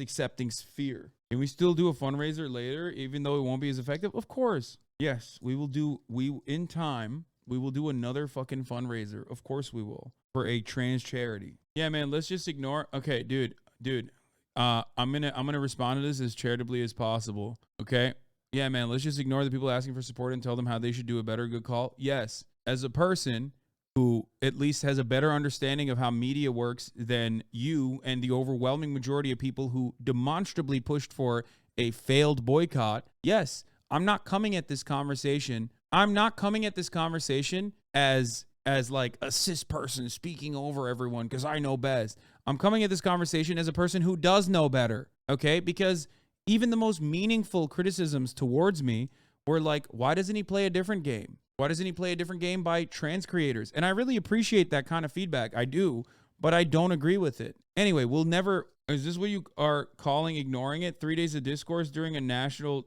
accepting sphere. Can we still do a fundraiser later, even though it won't be as effective? Of course. Yes, we will do, in time, we will do another fucking fundraiser. Of course we will. For a trans charity. Yeah, man, let's just ignore. Okay, dude. I'm gonna respond to this as charitably as possible. Okay? Yeah, man, let's just ignore the people asking for support and tell them how they should do a better good call. Yes, as a person who at least has a better understanding of how media works than you and the overwhelming majority of people who demonstrably pushed for a failed boycott. Yes, I'm not coming at this conversation. As like a cis person speaking over everyone because I know best. I'm coming at this conversation as a person who does know better. Okay? Because even the most meaningful criticisms towards me were like, why doesn't he play a different game? Why doesn't he play a different game by trans creators? And I really appreciate that kind of feedback. I do, but I don't agree with it. Anyway, we'll never... Is this what you are calling ignoring it? 3 days of discourse during a natural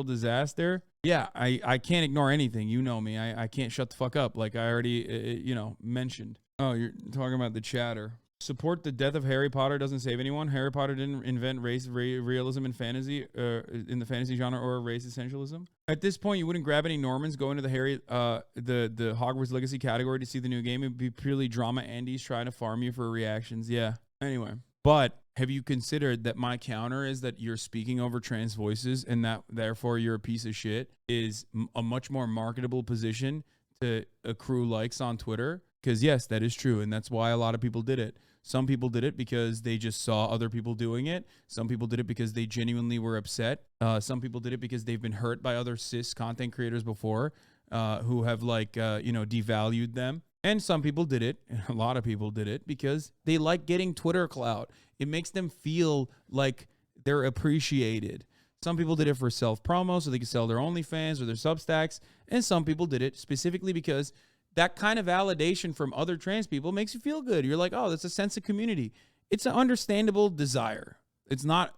disaster? Yeah, I can't ignore anything. You know me. I can't shut the fuck up like I already, mentioned. Oh, you're talking about the chatter. Support the death of Harry Potter doesn't save anyone. Harry Potter didn't invent realism in fantasy, in the fantasy genre, or race essentialism. At this point, you wouldn't grab any Normans, go into the the Hogwarts Legacy category to see the new game. It'd be purely drama Andes trying to farm you for reactions. Yeah. Anyway, but have you considered that my counter is that you're speaking over trans voices and that therefore you're a piece of shit is a much more marketable position to accrue likes on Twitter? Because yes, that is true. And that's why a lot of people did it. Some people did it because they just saw other people doing it. Some people did it because they genuinely were upset. Some people did it because they've been hurt by other cis content creators before who have devalued them. And some people did it, and a lot of people did it because they like getting Twitter clout. It makes them feel like they're appreciated. Some people did it for self-promo so they could sell their OnlyFans or their Substacks. And some people did it specifically because that kind of validation from other trans people makes you feel good. You're like, oh, that's a sense of community. It's an understandable desire. It's not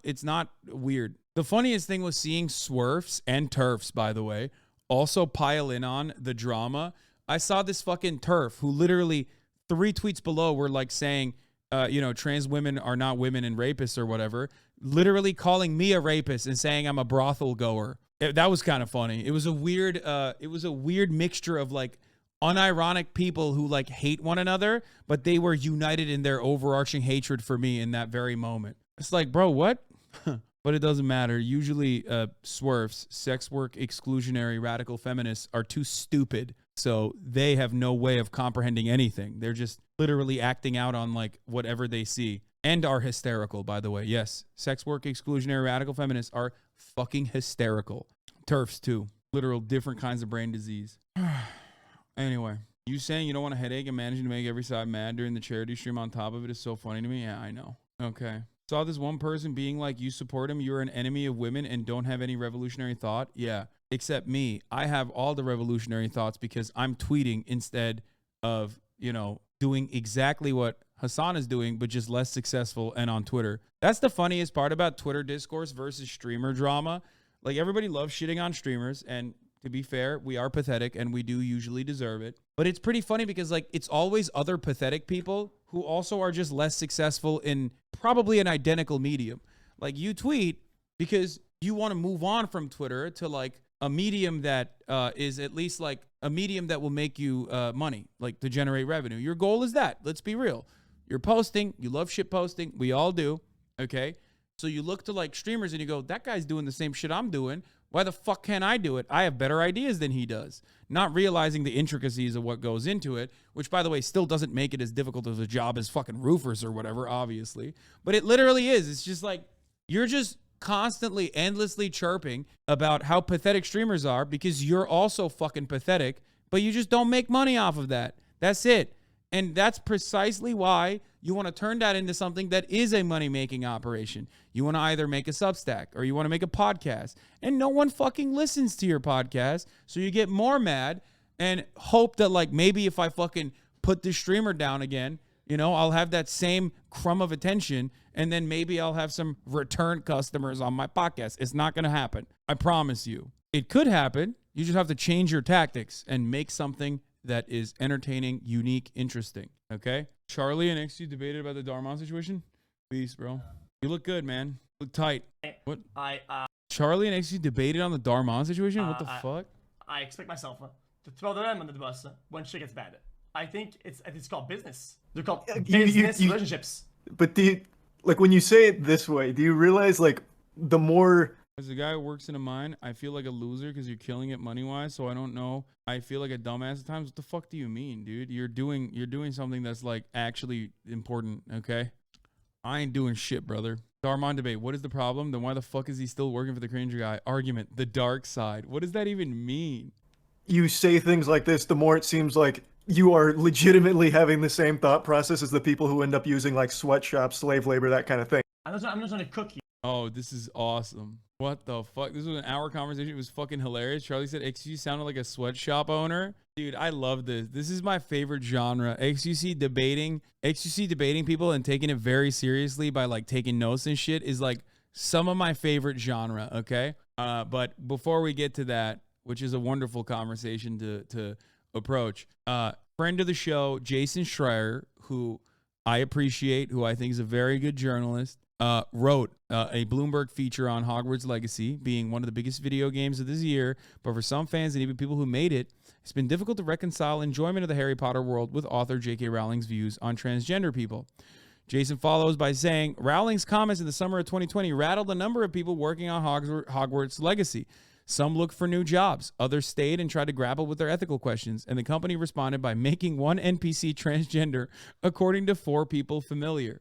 weird. The funniest thing was seeing Swerfs and TERFs, by the way, also pile in on the drama. I saw this fucking TERF who literally 3 tweets below were like saying, trans women are not women and rapists or whatever, literally calling me a rapist and saying I'm a brothel goer. That was kind of funny. It was a weird mixture of like unironic people who like hate one another, but they were united in their overarching hatred for me in that very moment. It's like, bro, what? But it doesn't matter. Usually swerfs, sex work exclusionary radical feminists are too stupid. So they have no way of comprehending anything. They're just literally acting out on like whatever they see and are hysterical, by the way. Yes, sex work exclusionary radical feminists are fucking hysterical. TERFs too. Literal different kinds of brain disease. Anyway, you saying you don't want a headache and managing to make every side mad during the charity stream on top of it is so funny to me. Yeah, I know. Okay. Saw this one person being like, you support him, you're an enemy of women and don't have any revolutionary thought. Yeah, except me. I have all the revolutionary thoughts because I'm tweeting instead of, doing exactly what Hasan is doing, but just less successful and on Twitter. That's the funniest part about Twitter discourse versus streamer drama. Like, everybody loves shitting on streamers, and to be fair, we are pathetic and we do usually deserve it. But it's pretty funny because, like, it's always other pathetic people who also are just less successful in probably an identical medium. Like, you tweet because you want to move on from Twitter to, like, a medium that is at least like a medium that will make you money, like to generate revenue. Your goal is that. Let's be real. You're posting. You love shit posting. We all do. Okay. So you look to like streamers and you go, that guy's doing the same shit I'm doing. Why the fuck can't I do it? I have better ideas than he does. Not realizing the intricacies of what goes into it, which, by the way, still doesn't make it as difficult of a job as fucking roofers or whatever, obviously. But it literally is. It's just like, you're just constantly, endlessly chirping about how pathetic streamers are because you're also fucking pathetic, but you just don't make money off of that. That's it. And that's precisely why you want to turn that into something that is a money-making operation. You want to either make a Substack or you want to make a podcast, and no one fucking listens to your podcast, so you get more mad and hope that, like, maybe if I fucking put this streamer down again, I'll have that same crumb of attention, and then maybe I'll have some return customers on my podcast. It's not going to happen. I promise you. It could happen. You just have to change your tactics and make something that is entertaining, unique, interesting. Okay? Charlie and XU debated about the Darmon situation. Peace, bro. You look good, man. You look tight. What? Charlie and XU debated on the Darmon situation? What the fuck? I expect myself to throw them under the bus when shit gets bad. I think it's called business. They're called business relationships. But when you say it this way, do you realize, like, the more... As a guy who works in a mine, I feel like a loser because you're killing it money-wise, so I don't know. I feel like a dumbass at times. What the fuck do you mean, dude? You're doing something that's, like, actually important, okay? I ain't doing shit, brother. Darmon debate. What is the problem? Then why the fuck is he still working for the Cringer guy? Argument. The dark side. What does that even mean? You say things like this, the more it seems like you are legitimately having the same thought process as the people who end up using, like, sweatshops, slave labor, that kind of thing. I'm just trying to cook you. Oh, this is awesome. What the fuck? This was an hour conversation. It was fucking hilarious. Charlie said XUC sounded like a sweatshop owner. Dude, I love this. This is my favorite genre. XUC debating people and taking it very seriously by, like, taking notes and shit is, like, some of my favorite genre, okay? But before we get to that, which is a wonderful conversation to approach, friend of the show, Jason Schreier, who I appreciate, who I think is a very good journalist, wrote a Bloomberg feature on Hogwarts Legacy being one of the biggest video games of this year, but for some fans and even people who made it, it's been difficult to reconcile enjoyment of the Harry Potter world with author J.K. Rowling's views on transgender people. Jason follows by saying, Rowling's comments in the summer of 2020 rattled a number of people working on Hogwarts Legacy. Some looked for new jobs, others stayed and tried to grapple with their ethical questions, and the company responded by making one NPC transgender, according to 4 people familiar.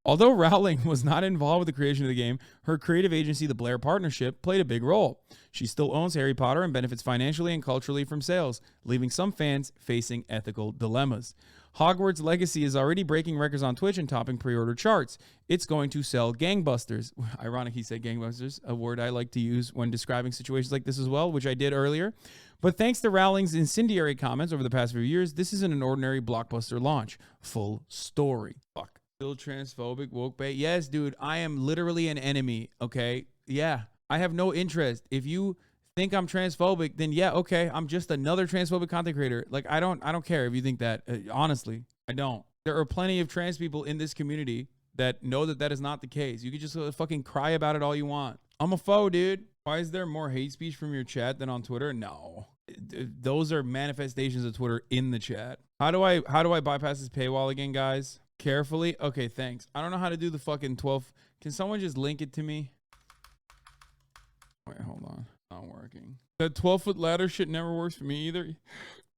Although Rowling was not involved with the creation of the game, her creative agency, the Blair Partnership, played a big role. She still owns Harry Potter and benefits financially and culturally from sales, leaving some fans facing ethical dilemmas. Hogwarts Legacy is already breaking records on Twitch and topping pre-order charts. It's going to sell gangbusters. Ironic he said gangbusters, a word I like to use when describing situations like this as well, which I did earlier. But thanks to Rowling's incendiary comments over the past few years, this isn't an ordinary blockbuster launch. Full story. Fuck. Still transphobic, woke bait. Yes, dude, I am literally an enemy, okay? Yeah, I have no interest. If you think I'm transphobic, then yeah, okay, I'm just another transphobic content creator. Like, I don't care if you think that. Honestly, I don't. There are plenty of trans people in this community that know that that is not the case. You can just fucking cry about it all you want. I'm a foe, dude. Why is there more hate speech from your chat than on Twitter? No. Those are manifestations of Twitter in the chat. How do I bypass this paywall again, guys? Carefully. Okay, thanks. I don't know how to do the fucking 12. Can someone just link it to me? Wait, hold on. Not working. That 12-foot ladder shit never works for me either.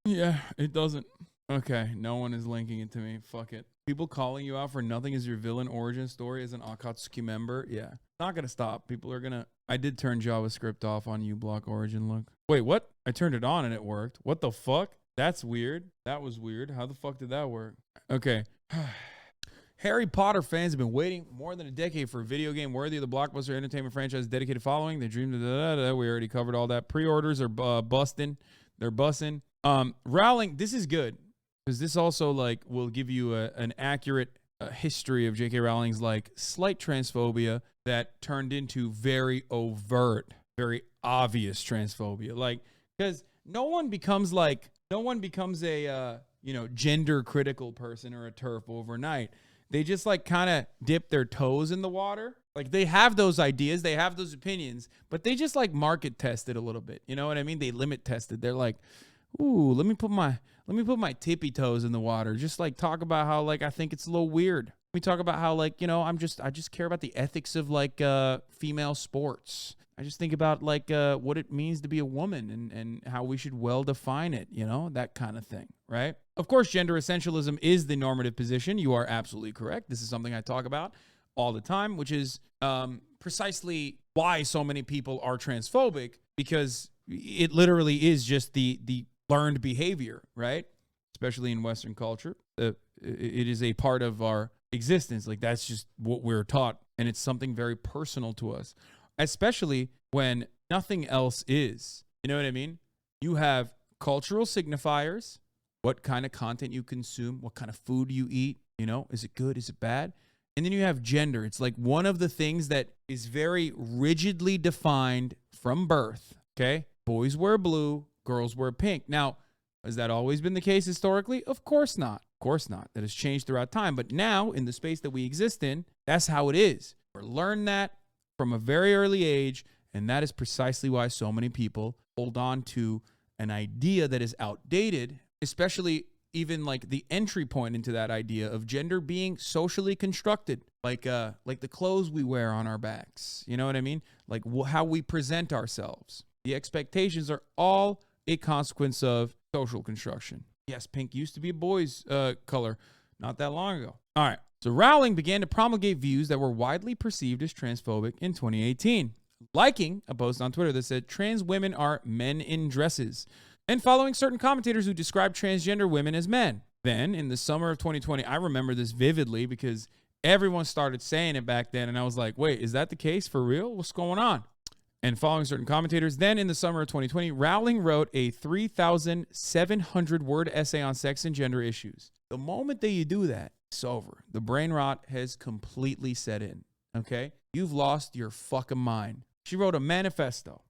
Yeah, it doesn't. Okay, no one is linking it to me. Fuck it. People calling you out for nothing as your villain origin story as an Akatsuki member. Yeah. Not gonna stop. People are gonna... I did turn JavaScript off on uBlock origin, look. Wait, what? I turned it on and it worked. What the fuck? That's weird. That was weird. How the fuck did that work? Okay. Harry Potter fans have been waiting more than a decade for a video game worthy of the blockbuster entertainment franchise dedicated following. They dreamed of we already covered all that. Pre-orders are busting. They're bussing. Rowling, this is good. because this also like will give you an accurate history of J.K. Rowling's like slight transphobia that turned into very overt, very obvious transphobia. Like, because no one becomes a gender critical person or a TERF overnight. They just like kind of dip their toes in the water. Like they have those ideas, they have those opinions, but they just like market test it a little bit. You know what I mean? They limit tested. They're like, ooh, let me put my tippy toes in the water. Just like talk about how like I think it's a little weird. We talk about how like, I just care about the ethics of like female sports. I just think about like what it means to be a woman and how we should well define it, that kind of thing, right? Of course, gender essentialism is the normative position. You are absolutely correct. This is something I talk about all the time, which is precisely why so many people are transphobic, because it literally is just the learned behavior, right? Especially in Western culture. It is a part of our existence. Like that's just what we're taught. And it's something very personal to us, especially when nothing else is. You know what I mean? You have cultural signifiers, what kind of content you consume, what kind of food you eat, is it good? Is it bad? And then you have gender. It's like one of the things that is very rigidly defined from birth, okay? Boys wear blue, girls wear pink. Now, has that always been the case historically? Of course not. Of course not. That has changed throughout time. But now, in the space that we exist in, that's how it is. We learn that from a very early age, and that is precisely why so many people hold on to an idea that is outdated, especially even like the entry point into that idea of gender being socially constructed, like the clothes we wear on our backs. You know what I mean? Like how we present ourselves. The expectations are all a consequence of social construction. Yes, pink used to be a boy's color not that long ago. All right. So Rowling began to promulgate views that were widely perceived as transphobic in 2018, liking a post on Twitter that said trans women are men in dresses, and following certain commentators who described transgender women as men. Then, in the summer of 2020, I remember this vividly because everyone started saying it back then, and I was like, wait, is that the case for real? What's going on? And following certain commentators, then in the summer of 2020, Rowling wrote a 3,700-word essay on sex and gender issues. The moment that you do that, it's over. The brain rot has completely set in, okay? You've lost your fucking mind. She wrote a manifesto.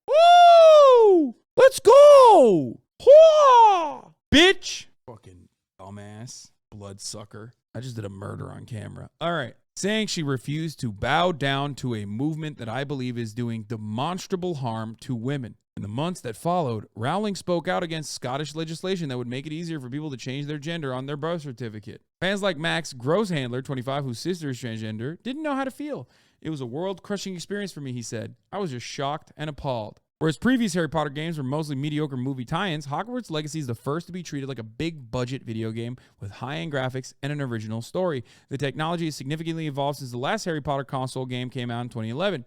Woo! Let's go! Hwah! Bitch! Fucking dumbass. Bloodsucker. I just did a murder on camera. All right. Saying she refused to bow down to a movement that I believe is doing demonstrable harm to women. In the months that followed, Rowling spoke out against Scottish legislation that would make it easier for people to change their gender on their birth certificate. Fans like Max Grosshandler, 25, whose sister is transgender, didn't know how to feel. It was a world-crushing experience for me, he said. I was just shocked and appalled. Whereas previous Harry Potter games were mostly mediocre movie tie-ins, Hogwarts Legacy is the first to be treated like a big-budget video game with high-end graphics and an original story. The technology has significantly evolved since the last Harry Potter console game came out in 2011.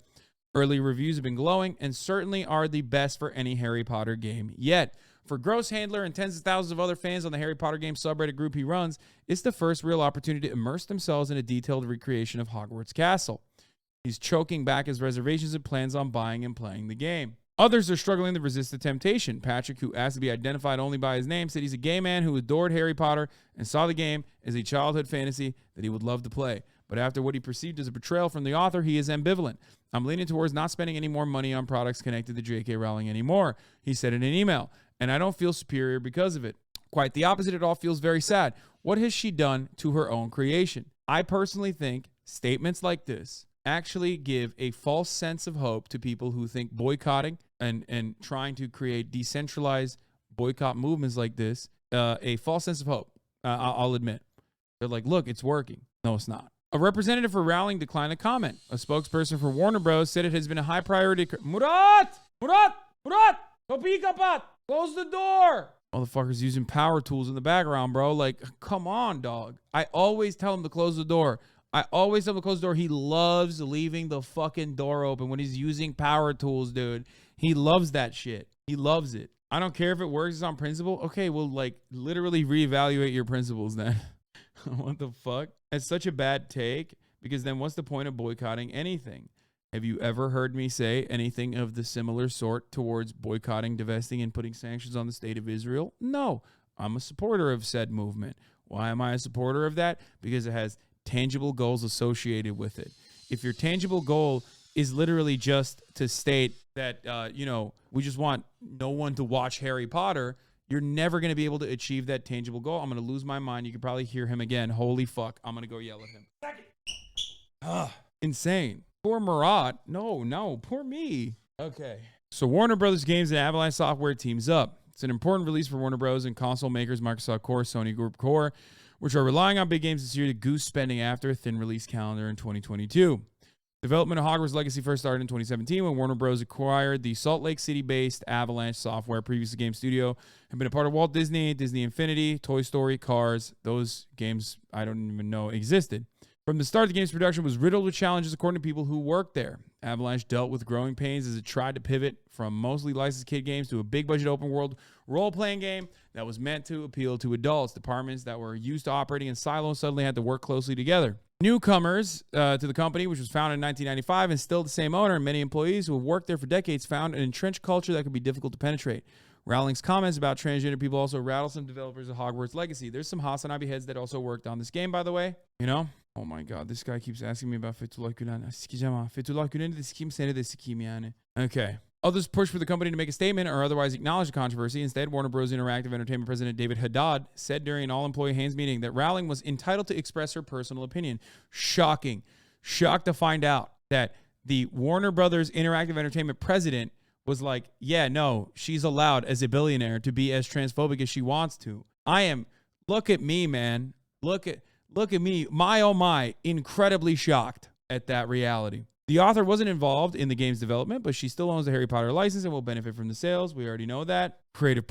Early reviews have been glowing and certainly are the best for any Harry Potter game yet. For Grosshandler and tens of thousands of other fans on the Harry Potter game subreddit group he runs, it's the first real opportunity to immerse themselves in a detailed recreation of Hogwarts Castle. He's choking back his reservations and plans on buying and playing the game. Others are struggling to resist the temptation. Patrick, who asked to be identified only by his name, said he's a gay man who adored Harry Potter and saw the game as a childhood fantasy that he would love to play. But after what he perceived as a betrayal from the author, he is ambivalent. I'm leaning towards not spending any more money on products connected to J.K. Rowling anymore, he said in an email, and I don't feel superior because of it. Quite the opposite, it all feels very sad. What has she done to her own creation? I personally think statements like this actually give a false sense of hope to people who think boycotting and trying to create decentralized boycott movements like this, a false sense of hope. I'll admit. They're like, look, it's working. No, it's not. A representative for Rowling declined to comment. A spokesperson for Warner Bros. Said it has been a high priority. Murat! Topi kapat! Close the door! Motherfuckers using power tools in the background, bro. Like, come on, dog. I always tell him to close the door. He loves leaving the fucking door open when he's using power tools, dude. He loves that shit. He loves it. I don't care if it works on principle. Okay, well, like, literally reevaluate your principles then. What the fuck? It's such a bad take, because then what's the point of boycotting anything? Have you ever heard me say anything of the similar sort towards boycotting, divesting, and putting sanctions on the state of Israel? No. I'm a supporter of said movement. Why am I a supporter of that? Because it has tangible goals associated with it. If your tangible goal is literally just to state that, we just want no one to watch Harry Potter, you're never going to be able to achieve that tangible goal. I'm going to lose my mind. You can probably hear him again. Holy fuck. I'm going to go yell at him. Insane. Poor Marat. No, poor me. Okay. So Warner Brothers Games and Avalanche Software teams up. It's an important release for Warner Bros. And console makers Microsoft Core, Sony Group Core, which are relying on big games this year to goose spending after a thin release calendar in 2022. Development of Hogwarts Legacy first started in 2017 when Warner Bros. Acquired the Salt Lake City-based Avalanche Software, previous game studio, had been a part of Walt Disney, Disney Infinity, Toy Story, Cars. Those games I don't even know existed. From the start, the game's production was riddled with challenges according to people who worked there. Avalanche dealt with growing pains as it tried to pivot from mostly licensed kid games to a big-budget open-world role-playing game that was meant to appeal to adults. Departments that were used to operating in silos suddenly had to work closely together. Newcomers to the company, which was founded in 1995 and still the same owner, and many employees who have worked there for decades, found an entrenched culture that could be difficult to penetrate. Rowling's comments about transgender people also rattle some developers of Hogwarts Legacy. There's some HasanAbi heads that also worked on this game, by the way. You know? Oh my god, this guy keeps asking me about Fethullah Gülen. Fethullah Gülen de sikim seni de sikim yani. Okay. Others pushed for the company to make a statement or otherwise acknowledge the controversy. Instead, Warner Bros. Interactive Entertainment President David Haddad said during an all-employee Hanes meeting that Rowling was entitled to express her personal opinion. Shocking. Shocked to find out that the Warner Brothers Interactive Entertainment president was like, yeah, no, she's allowed as a billionaire to be as transphobic as she wants to. Look at me, man. Look at me. My, oh my, incredibly shocked at that reality. The author wasn't involved in the game's development, but she still owns the Harry Potter license and will benefit from the sales. We already know that. Creative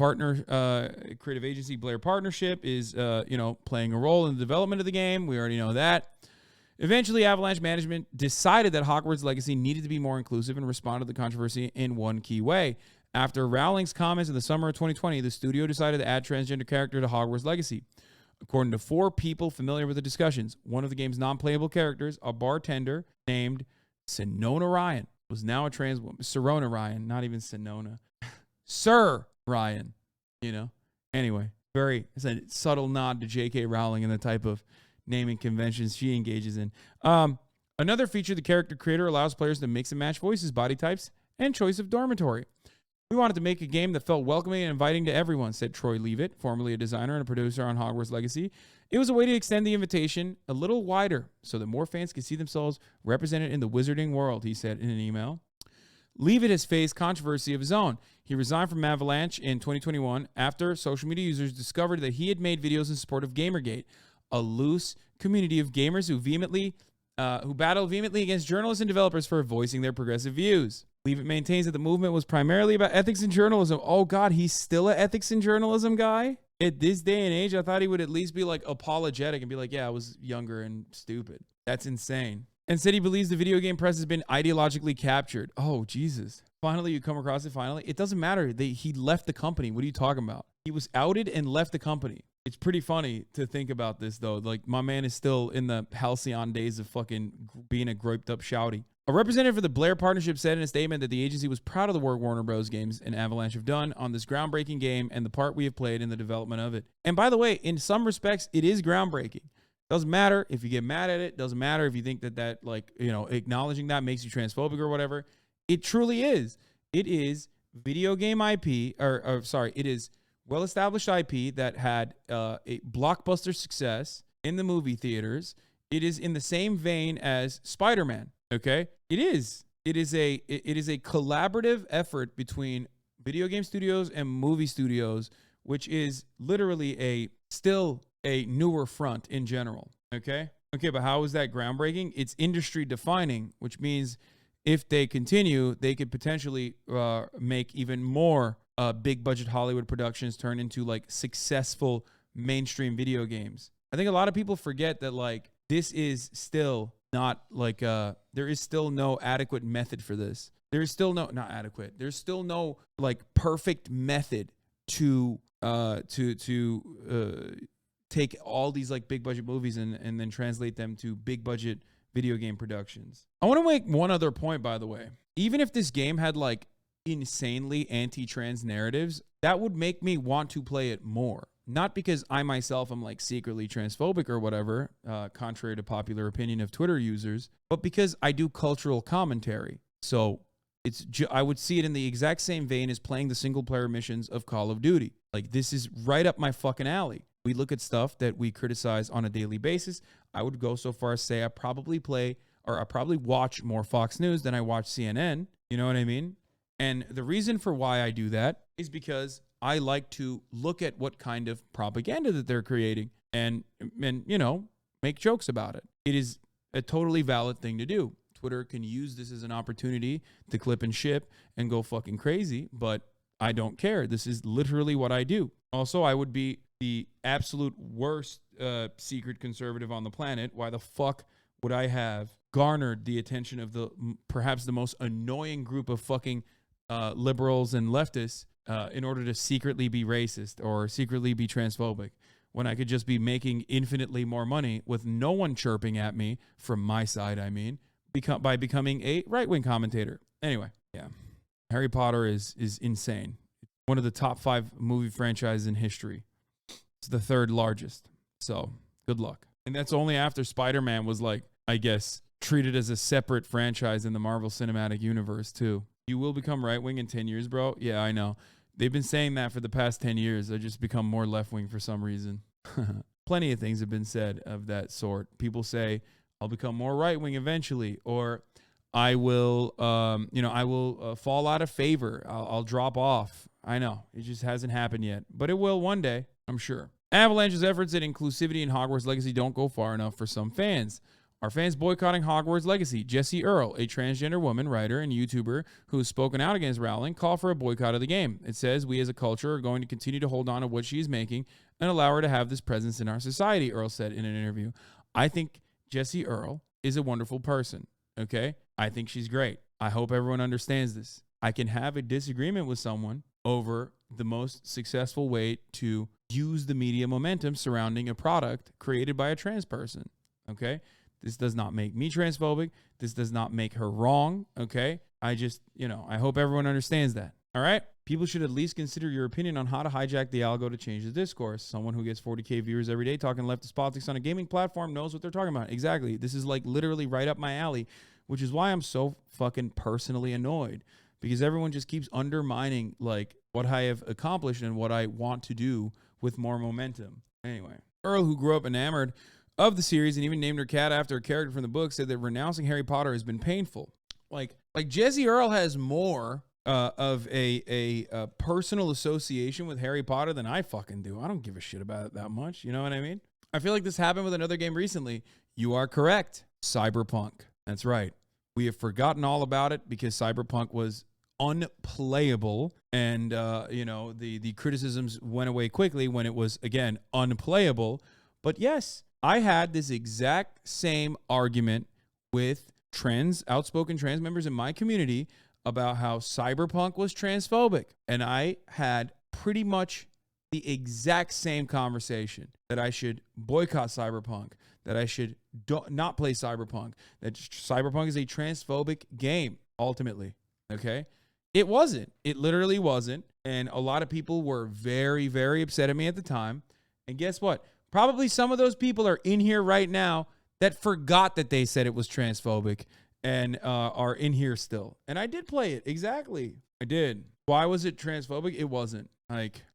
agency Blair Partnership is, playing a role in the development of the game. We already know that. Eventually, Avalanche management decided that Hogwarts Legacy needed to be more inclusive and responded to the controversy in one key way. After Rowling's comments in the summer of 2020, the studio decided to add transgender character to Hogwarts Legacy. According to 4 people familiar with the discussions, one of the game's non-playable characters, a bartender named Sinona Ryan, was now a trans woman. Serona Ryan, not even Sinona. Sir Ryan, Anyway, it's a subtle nod to J.K. Rowling and the type of naming conventions she engages in. Another feature, the character creator allows players to mix and match voices, body types, and choice of dormitory. We wanted to make a game that felt welcoming and inviting to everyone, said Troy Leavitt, formerly a designer and a producer on Hogwarts Legacy. It was a way to extend the invitation a little wider so that more fans could see themselves represented in the wizarding world, he said in an email. Leavitt has faced controversy of his own. He resigned from Avalanche in 2021 after social media users discovered that he had made videos in support of Gamergate, a loose community of gamers who battled vehemently against journalists and developers for voicing their progressive views. Leavitt maintains that the movement was primarily about ethics and journalism. Oh God, he's still an ethics and journalism guy? At this day and age, I thought he would at least be like apologetic and be like, yeah, I was younger and stupid. That's insane. And said he believes the video game press has been ideologically captured. Oh, Jesus. Finally, you come across it finally. It doesn't matter. He left the company. What are you talking about? He was outed and left the company. It's pretty funny to think about this, though. Like, my man is still in the halcyon days of fucking being a groped up shouty. A representative for the Blair Partnership said in a statement that the agency was proud of the work Warner Bros. Games and Avalanche have done on this groundbreaking game and the part we have played in the development of it. And by the way, in some respects, it is groundbreaking. Doesn't matter if you get mad at it. Doesn't matter if you think that acknowledging that makes you transphobic or whatever. It truly is. It is video game IP, it is well-established IP that had a blockbuster success in the movie theaters. It is in the same vein as Spider-Man. Okay, it is. It is a collaborative effort between video game studios and movie studios, which is literally still a newer front in general. Okay, but how is that groundbreaking? It's industry defining, which means if they continue, they could potentially make even more big budget Hollywood productions turn into like successful mainstream video games. I think a lot of people forget that this is still not there is still no adequate method for this. There is still not adequate. There's still no perfect method to take all these big budget movies and then translate them to big budget video game productions. I want to make one other point, by the way. Even if this game had insanely anti-trans narratives, that would make me want to play it more. not because I myself am like secretly transphobic or whatever, contrary to popular opinion of Twitter users, but because I do cultural commentary. So I would see it in the exact same vein as playing the single player missions of Call of Duty. Like, this is right up my fucking alley. We look at stuff that we criticize on a daily basis. I would go so far as say I probably watch more Fox News than I watch CNN. You know what I mean? And the reason for why I do that is because I like to look at what kind of propaganda that they're creating and you know, make jokes about it. It is a totally valid thing to do. Twitter can use this as an opportunity to clip and ship and go fucking crazy, but I don't care. This is literally what I do. Also, I would be the absolute worst secret conservative on the planet. Why the fuck would I have garnered the attention of perhaps the most annoying group of fucking liberals and leftists in order to secretly be racist or secretly be transphobic, when I could just be making infinitely more money with no one chirping at me from my side, I mean, by becoming a right-wing commentator. Anyway, yeah. Harry Potter is insane. One of the top 5 movie franchises in history. It's the 3rd largest. So, good luck. And that's only after Spider-Man was, like, I guess, treated as a separate franchise in the Marvel Cinematic Universe, too. You will become right-wing in 10 years, bro? Yeah, I know. They've been saying that for the past 10 years. I just become more left-wing for some reason. Plenty of things have been said of that sort. People say, I'll become more right-wing eventually, or I will, I will fall out of favor. I'll drop off. I know. It just hasn't happened yet, but it will one day, I'm sure. Avalanche's efforts at inclusivity in Hogwarts Legacy don't go far enough for some fans. Are fans boycotting Hogwarts Legacy? Jesse Earl, a transgender woman, writer, and YouTuber who has spoken out against Rowling, call for a boycott of the game. It says, we as a culture are going to continue to hold on to what she is making and allow her to have this presence in our society, Earl said in an interview. I think Jesse Earl is a wonderful person, okay? I think she's great. I hope everyone understands this. I can have a disagreement with someone over the most successful way to use the media momentum surrounding a product created by a trans person, okay? This does not make me transphobic. This does not make her wrong, okay? I just, I hope everyone understands that, all right? People should at least consider your opinion on how to hijack the algo to change the discourse. Someone who gets 40K viewers every day talking leftist politics on a gaming platform knows what they're talking about. Exactly. This is like literally right up my alley, which is why I'm so fucking personally annoyed, because everyone just keeps undermining like what I have accomplished and what I want to do with more momentum. Anyway, Earl, who grew up enamored of the series and even named her cat after a character from the book, said that renouncing Harry Potter has been painful. Like Jesse Earl has more of a personal association with Harry Potter than I fucking do. I don't give a shit about it that much. You know what I mean? I feel like this happened with another game recently. You are correct. Cyberpunk. That's right. We have forgotten all about it because Cyberpunk was unplayable, and the criticisms went away quickly when it was again unplayable. But yes, I had this exact same argument with outspoken trans members in my community about how Cyberpunk was transphobic, and I had pretty much the exact same conversation that I should boycott Cyberpunk, that I should not play Cyberpunk, that Cyberpunk is a transphobic game ultimately. Okay. It wasn't. It literally wasn't. And a lot of people were very, very upset at me at the time. And guess what? Probably some of those people are in here right now that forgot that they said it was transphobic and are in here still. And I did play it. Exactly. I did. Why was it transphobic? It wasn't.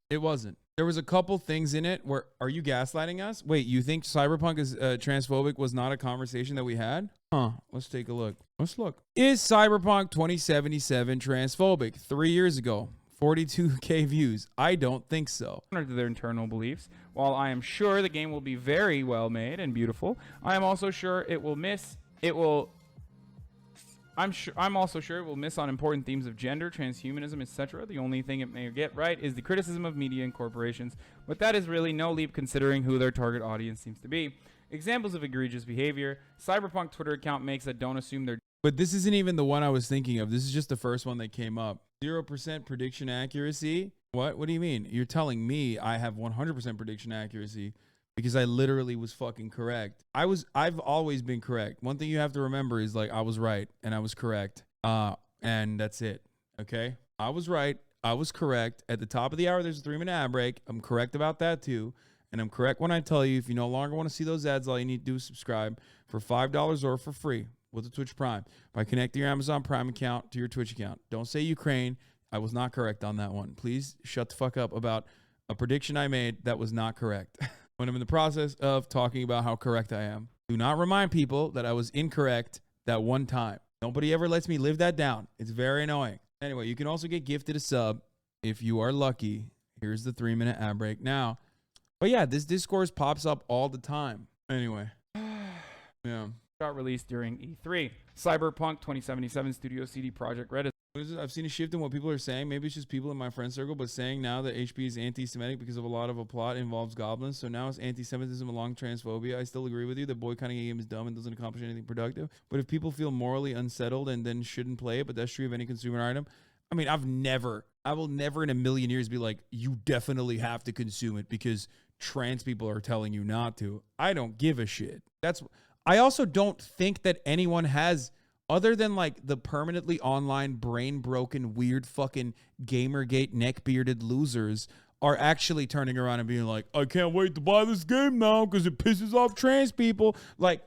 It wasn't. There was a couple things in it where, are you gaslighting us? Wait, you think Cyberpunk is transphobic was not a conversation that we had? Huh. Let's take a look. Let's look. Is Cyberpunk 2077 transphobic? 3 years ago, 42K views. I don't think so. To their internal beliefs. While I am sure the game will be very well made and beautiful, I'm also sure it will miss on important themes of gender, transhumanism, etc. The only thing it may get right is the criticism of media and corporations, but that is really no leap considering who their target audience seems to be. Examples of egregious behavior. Cyberpunk Twitter account makes that don't assume they're... But this isn't even the one I was thinking of. This is just the first one that came up. 0% prediction accuracy? What? What do you mean? You're telling me I have 100% prediction accuracy because I literally was fucking correct. I've always been correct. One thing you have to remember is like I was right and I was correct. And that's it. Okay? I was right. I was correct. At the top of the hour, there's a 3-minute ad break. I'm correct about that too. And I'm correct when I tell you, if you no longer want to see those ads, all you need to do is subscribe for $5 or for free with the Twitch Prime by connecting your Amazon Prime account to your Twitch account. Don't say Ukraine. I was not correct on that one. Please shut the fuck up about a prediction I made that was not correct. When I'm in the process of talking about how correct I am, do not remind people that I was incorrect that one time. Nobody ever lets me live that down. It's very annoying. Anyway, you can also get gifted a sub if you are lucky. Here's the 3-minute ad break now. But yeah, this discourse pops up all the time. Anyway. Yeah. Got released during E3. Cyberpunk 2077 Studio CD Projekt Red. What is it? I've seen a shift in what people are saying. Maybe it's just people in my friend circle, but saying now that HP is anti-Semitic because of a lot of a plot involves goblins. So now it's anti-Semitism along transphobia. I still agree with you that boycotting a game is dumb and doesn't accomplish anything productive. But if people feel morally unsettled and then shouldn't play it, but that's true of any consumer item. I mean, I will never in a million years be like, you definitely have to consume it because trans people are telling you not to. I don't give a shit. I also don't think that anyone has, other than like the permanently online brain broken weird fucking Gamergate neck-bearded losers, are actually turning around and being like, I can't wait to buy this game now because it pisses off trans people. Like,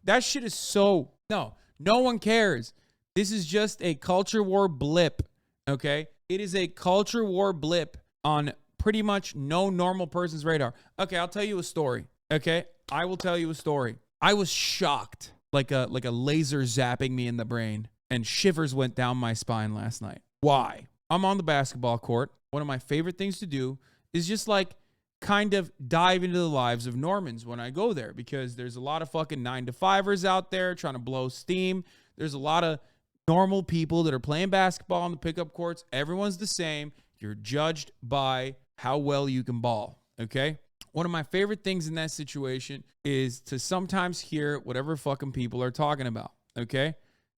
that shit is so, no one cares. This is just a culture war blip, okay? It is a culture war blip on pretty much no normal person's radar. Okay, I'll tell you a story, okay? I will tell you a story. I was shocked, like a laser zapping me in the brain, and shivers went down my spine last night. Why? I'm on the basketball court. One of my favorite things to do is just like kind of dive into the lives of Normans when I go there, because there's a lot of fucking 9-to-5ers out there trying to blow steam. There's a lot of normal people that are playing basketball on the pickup courts. Everyone's the same. You're judged by how well you can ball, okay? One of my favorite things in that situation is to sometimes hear whatever fucking people are talking about, okay?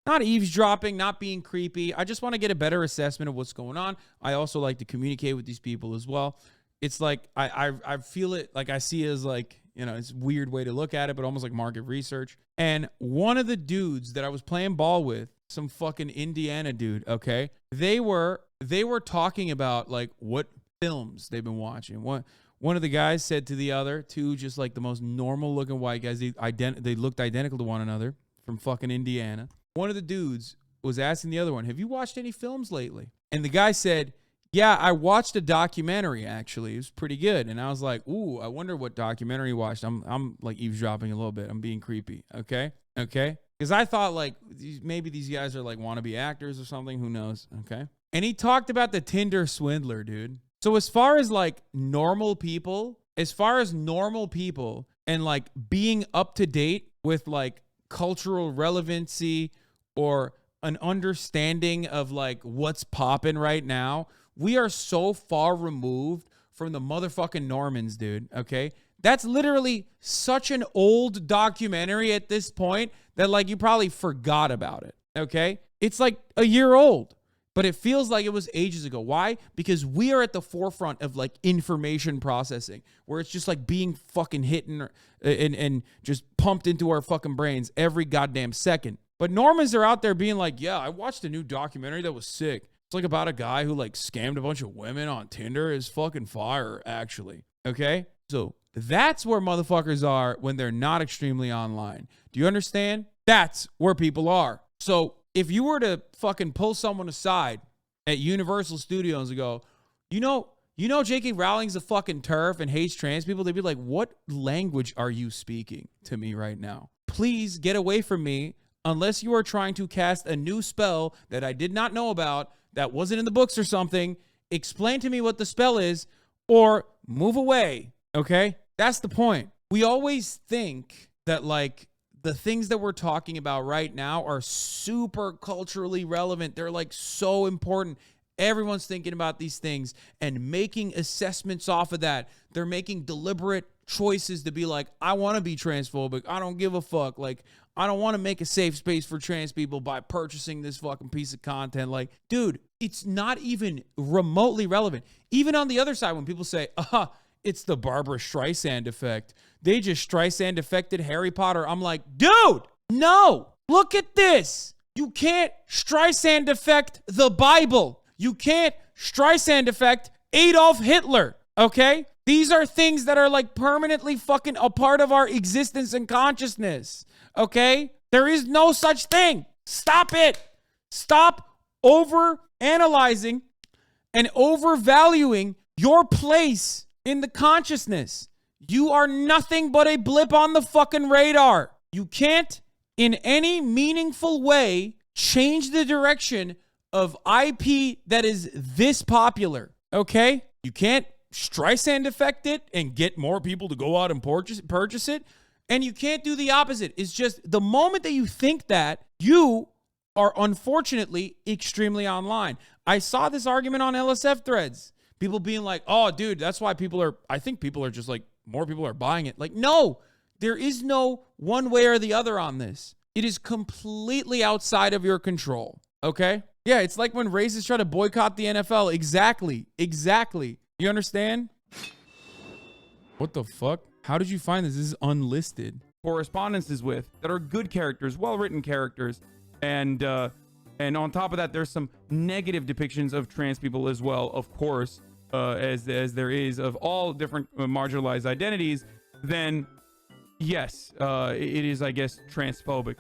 Not eavesdropping, not being creepy. I just want to get a better assessment of what's going on. I also like to communicate with these people as well. It's like, I feel it, like I see it as like, you know, it's a weird way to look at it, but almost like market research. And one of the dudes that I was playing ball with, some fucking Indiana dude, okay? They were talking about like what films they've been watching. One of the guys said to the other, two just like the most normal looking white guys, they looked identical to one another from fucking Indiana. One of the dudes was asking the other one, have you watched any films lately? And the guy said, yeah, I watched a documentary actually. It was pretty good. And I was like, ooh, I wonder what documentary you watched. I'm like eavesdropping a little bit. I'm being creepy. Okay. Because I thought like maybe these guys are like wannabe actors or something. Who knows? Okay. And he talked about the Tinder swindler, dude. So as far as normal people and like being up to date with like cultural relevancy or an understanding of like what's popping right now, we are so far removed from the motherfucking Normans, dude, okay? That's literally such an old documentary at this point that like you probably forgot about it, okay? It's like a year old. But it feels like it was ages ago. Why? Because we are at the forefront of like information processing, where it's just like being fucking hit and just pumped into our fucking brains every goddamn second. But Normans are out there being like, yeah, I watched a new documentary that was sick. It's like about a guy who like scammed a bunch of women on Tinder. It's fucking fire, actually. Okay? So that's where motherfuckers are when they're not extremely online. Do you understand? That's where people are. So if you were to fucking pull someone aside at Universal Studios and go, you know J.K. Rowling's a fucking TERF and hates trans people, they'd be like, what language are you speaking to me right now? Please get away from me unless you are trying to cast a new spell that I did not know about, that wasn't in the books or something. Explain to me what the spell is or move away, okay? That's the point. We always think that like the things that we're talking about right now are super culturally relevant. They're like so important. Everyone's thinking about these things and making assessments off of that. They're making deliberate choices to be like, I want to be transphobic. I don't give a fuck. Like, I don't want to make a safe space for trans people by purchasing this fucking piece of content. Like, dude, it's not even remotely relevant. Even on the other side, when people say, it's the Barbara Streisand effect. They just Streisand affected Harry Potter. I'm like, dude, no, look at this. You can't Streisand affect the Bible. You can't Streisand effect Adolf Hitler, okay? These are things that are like permanently fucking a part of our existence and consciousness, okay? There is no such thing. Stop it. Stop over analyzing and overvaluing your place in the consciousness. You are nothing but a blip on the fucking radar. You can't, in any meaningful way, change the direction of IP that is this popular, okay? You can't Streisand effect it and get more people to go out and purchase it. And you can't do the opposite. It's just the moment that you think that, you are unfortunately extremely online. I saw this argument on LSF threads. People being like, oh, dude, that's why I think people are just like, more people are buying it. Like, no, there is no one way or the other on this. It is completely outside of your control, okay? Yeah, it's like when racists try to boycott the NFL. Exactly. You understand? What the fuck? How did you find this? This is unlisted. Correspondences with that are good characters, well-written characters, and on top of that, there's some negative depictions of trans people as well, of course, as there is of all different marginalized identities. Then, yes, it is, I guess, transphobic.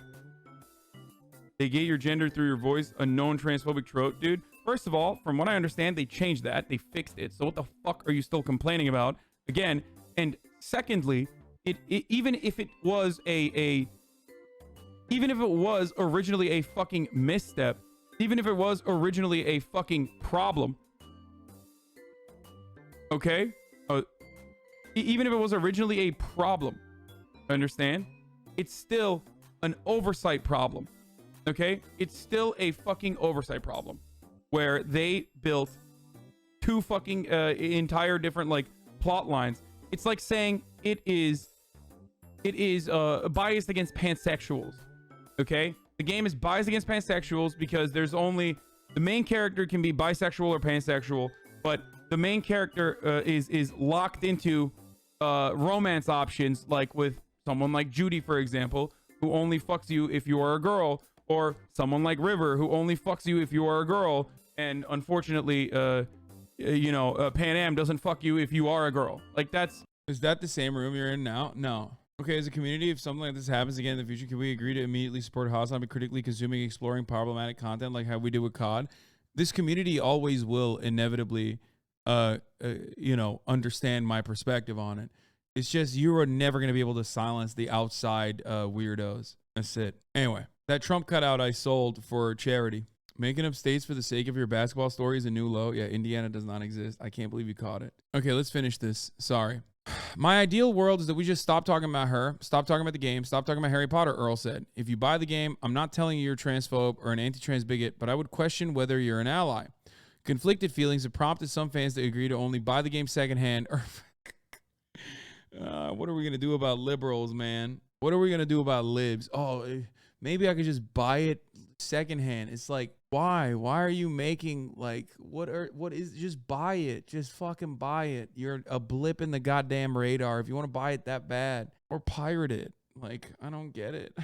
They get your gender through your voice, a known transphobic trope, dude. First of all, from what I understand, they changed that. They fixed it. So what the fuck are you still complaining about? Again, and secondly, even if it was even if it was originally a fucking misstep, even if it was originally a fucking problem, okay? Even if it was originally a problem, understand? It's still an oversight problem, okay? It's still a fucking oversight problem where they built two fucking entire different like plot lines. It's like saying it is biased against pansexuals. Okay, the game is biased against pansexuals because there's only the main character can be bisexual or pansexual, but the main character is locked into romance options, like with someone like Judy, for example, who only fucks you if you are a girl, or someone like River, who only fucks you if you are a girl, and unfortunately, Pan Am doesn't fuck you if you are a girl. Like that's. Is that the same room you're in now? No. Okay, as a community, if something like this happens again in the future, can we agree to immediately support HasanAbi critically consuming, exploring problematic content like how we did with COD? This community always will inevitably, understand my perspective on it. It's just you are never going to be able to silence the outside weirdos. That's it. Anyway, that Trump cutout I sold for charity. Making up states for the sake of your basketball story is a new low. Yeah, Indiana does not exist. I can't believe you caught it. Okay, let's finish this. Sorry. My ideal world is that we just stop talking about her, stop talking about the game, stop talking about Harry Potter, Earl said. If you buy the game, I'm not telling you you're a transphobe or an anti-trans bigot, but I would question whether you're an ally. Conflicted feelings have prompted some fans to agree to only buy the game secondhand. What are we going to do about liberals, man? What are we going to do about libs? Oh, maybe I could just buy it secondhand. It's like, why? Why are you making like just buy it? Just fucking buy it. You're a blip in the goddamn radar if you want to buy it that bad, or pirate it. Like, I don't get it.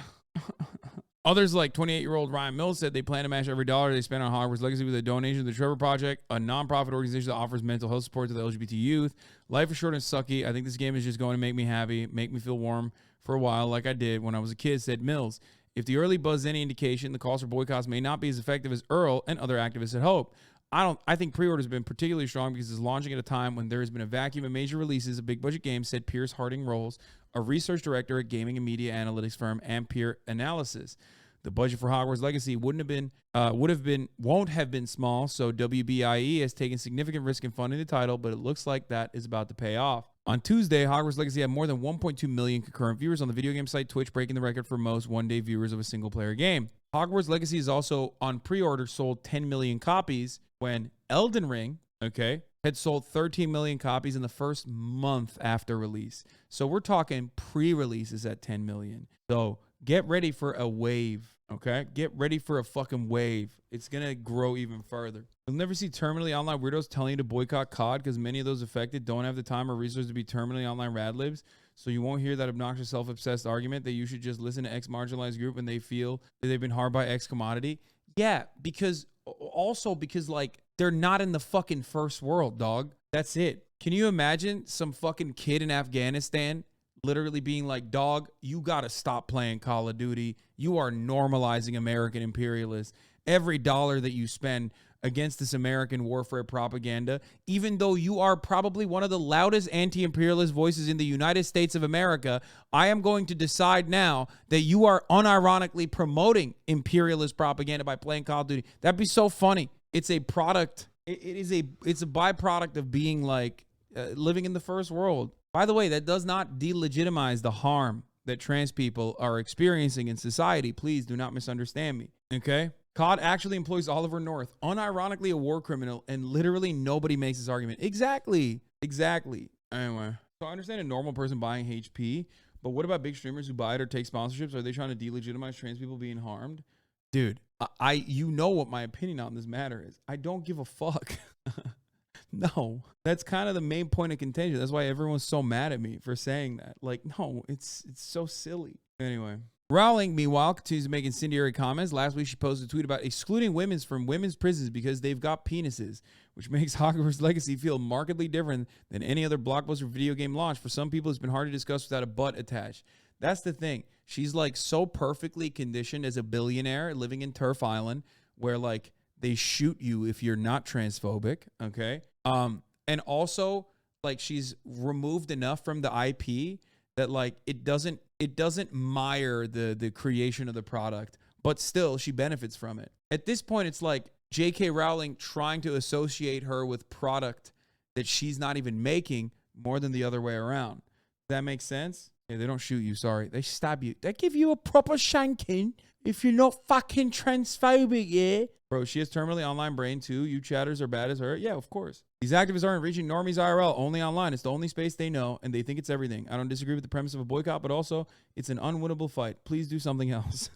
Others like 28-year-old Ryan Mills said they plan to match every dollar they spend on Hogwarts Legacy with a donation to the Trevor Project, a nonprofit organization that offers mental health support to the LGBT youth. Life is short and sucky. I think this game is just going to make me happy, make me feel warm for a while like I did when I was a kid, said Mills. If the early buzz is any indication, the calls for boycotts may not be as effective as Earl and other activists had hoped. I think pre-orders have been particularly strong because it's launching at a time when there has been a vacuum of major releases of big budget games, said Pierce Harding Rolls, a research director at gaming and media analytics firm Ampere Analysis. The budget for Hogwarts Legacy won't have been small, so WBIE has taken significant risk in funding the title, but it looks like that is about to pay off. On Tuesday, Hogwarts Legacy had more than 1.2 million concurrent viewers on the video game site Twitch, breaking the record for most one-day viewers of a single-player game. Hogwarts Legacy is also on pre-order sold 10 million copies when Elden Ring, had sold 13 million copies in the first month after release. So we're talking pre-releases at 10 million. So get ready for a wave, Get ready for a fucking wave. It's going to grow even further. You'll never see terminally online weirdos telling you to boycott COD because many of those affected don't have the time or resources to be terminally online radlibs. So you won't hear that obnoxious self-obsessed argument that you should just listen to X marginalized group when they feel that they've been harmed by X commodity. Yeah, because like they're not in the fucking first world, dog. That's it. Can you imagine some fucking kid in Afghanistan literally being like, dog, you got to stop playing Call of Duty. You are normalizing American imperialists. Every dollar that you spend against this American warfare propaganda, even though you are probably one of the loudest anti-imperialist voices in the United States of America, I am going to decide now that you are unironically promoting imperialist propaganda by playing Call of Duty. That'd be so funny. It's a product. It's a byproduct of being like living in the first world. By the way, that does not delegitimize the harm that trans people are experiencing in society. Please do not misunderstand me. Okay? COD actually employs Oliver North, unironically a war criminal, and literally nobody makes this argument. Exactly. Anyway, so I understand a normal person buying HP, but what about big streamers who buy it or take sponsorships? Are they trying to delegitimize trans people being harmed? Dude, you know what my opinion on this matter is. I don't give a fuck. No, that's kind of the main point of contention. That's why everyone's so mad at me for saying that. Like, no, it's so silly. Anyway. Rowling, meanwhile, continues to make incendiary comments. Last week, she posted a tweet about excluding women from women's prisons because they've got penises, which makes Hogwarts Legacy feel markedly different than any other blockbuster video game launch. For some people, it's been hard to discuss without a butt attached. That's the thing. She's like so perfectly conditioned as a billionaire living in Turf Island where like they shoot you if you're not transphobic, okay? And also like she's removed enough from the IP that like it doesn't mire the creation of the product, but still she benefits from it. At this point, it's like J.K. Rowling trying to associate her with product that she's not even making more than the other way around. That makes sense? Yeah, they don't shoot you, sorry. They stab you. They give you a proper shanking if you're not fucking transphobic, yeah? Bro, she has terminally online brain too. You chatters are bad as her. Yeah, of course. These activists aren't reaching normies IRL, only online. It's the only space they know, and they think it's everything. I don't disagree with the premise of a boycott, but also it's an unwinnable fight. Please do something else.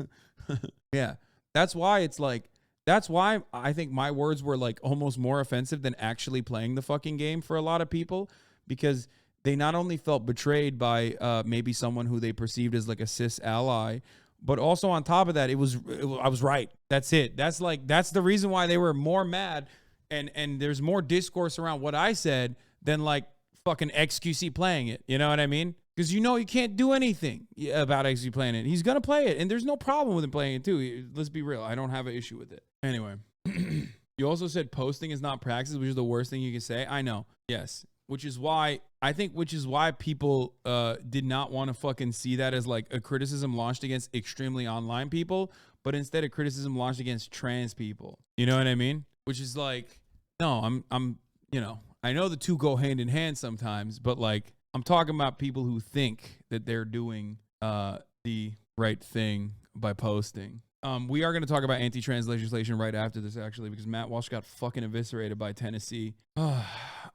Yeah, that's why I think my words were like almost more offensive than actually playing the fucking game for a lot of people, because they not only felt betrayed by maybe someone who they perceived as like a cis ally, but also on top of that, I was right. That's it. That's the reason why they were more mad. And there's more discourse around what I said than like fucking XQC playing it. You know what I mean? Because you can't do anything about XQC playing it. He's going to play it. And there's no problem with him playing it too. Let's be real. I don't have an issue with it. Anyway, you also said posting is not praxis, which is the worst thing you can say. I know. Yes. Which is why people did not want to fucking see that as like a criticism launched against extremely online people, but instead a criticism launched against trans people. You know what I mean? Which is like, no, I'm I know the two go hand in hand sometimes, but like I'm talking about people who think that they're doing the right thing by posting. We are going to talk about anti-trans legislation right after this, actually, because Matt Walsh got fucking eviscerated by Tennessee.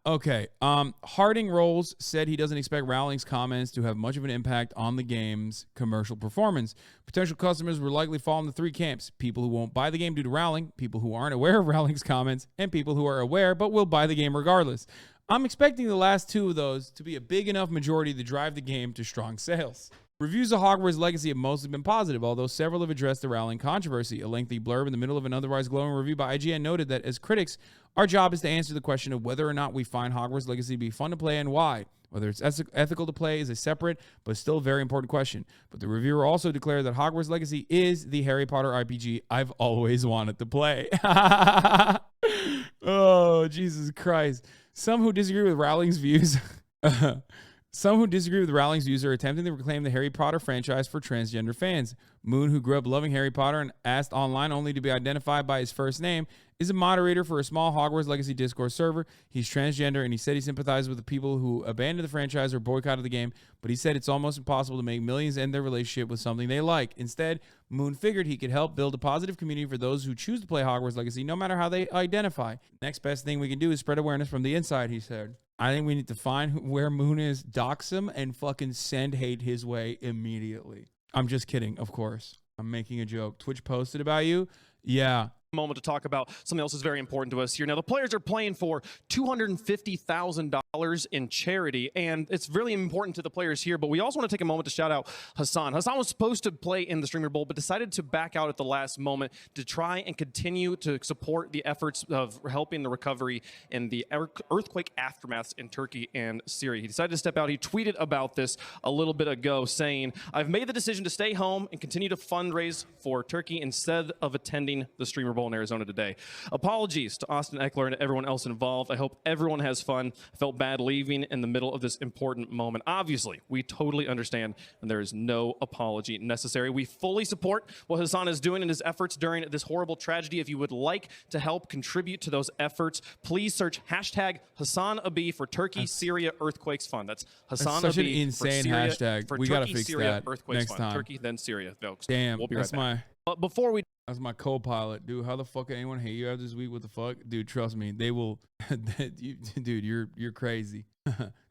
Okay. Harding Rolls said he doesn't expect Rowling's comments to have much of an impact on the game's commercial performance. Potential customers will likely fall into three camps: people who won't buy the game due to Rowling, people who aren't aware of Rowling's comments, and people who are aware but will buy the game regardless. I'm expecting the last two of those to be a big enough majority to drive the game to strong sales. Reviews of Hogwarts Legacy have mostly been positive, although several have addressed the Rowling controversy. A lengthy blurb in the middle of an otherwise glowing review by IGN noted that as critics, our job is to answer the question of whether or not we find Hogwarts Legacy to be fun to play and why. Whether it's ethical to play is a separate but still very important question. But the reviewer also declared that Hogwarts Legacy is the Harry Potter RPG I've always wanted to play. Oh, Jesus Christ. Some who disagree with Rowling's views... Some who disagree with Rowling's views are attempting to reclaim the Harry Potter franchise for transgender fans. Moon, who grew up loving Harry Potter and asked online only to be identified by his first name, is a moderator for a small Hogwarts Legacy Discord server. He's transgender, and he said he sympathizes with the people who abandoned the franchise or boycotted the game, but he said it's almost impossible to make millions end their relationship with something they like. Instead, Moon figured he could help build a positive community for those who choose to play Hogwarts Legacy, no matter how they identify. Next best thing we can do is spread awareness from the inside, he said. I think we need to find where Moon is, dox him, and fucking send hate his way immediately. I'm just kidding, of course. I'm making a joke. Twitch posted about you? Yeah, moment to talk about something else that's very important to us here. Now, the players are playing for $250,000 in charity, and it's really important to the players here, but we also want to take a moment to shout out Hasan. Hasan was supposed to play in the Streamer Bowl, but decided to back out at the last moment to try and continue to support the efforts of helping the recovery in the earthquake aftermaths in Turkey and Syria. He decided to step out. He tweeted about this a little bit ago, saying, "I've made the decision to stay home and continue to fundraise for Turkey instead of attending the Streamer Bowl in Arizona today. Apologies to Austin Eckler and everyone else involved. I hope everyone has fun. I felt bad leaving in the middle of this important moment." Obviously, we totally understand, and there is no apology necessary. We fully support what Hasan is doing in his efforts during this horrible tragedy. If you would like to help contribute to those efforts, please search hashtag HasanAbi for Turkey, Syria Earthquakes Fund. That's HasanAbi such an for insane Syria, hashtag. for We gotta Turkey, fix Syria, that Earthquakes next Fund. time. Turkey, then Syria, folks. Damn, We'll be right that's back. But before we That's my co-pilot, dude. How the fuck can anyone hate you after this week? What the fuck, dude? Trust me, they will. Dude, you're crazy.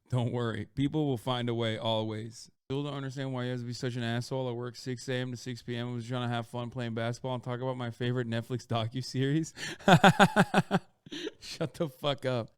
Don't worry, people will find a way always. Still don't understand why you have to be such an asshole. I work 6 a.m. to 6 p.m. I was trying to have fun playing basketball and talk about my favorite Netflix docuseries. Shut the fuck up.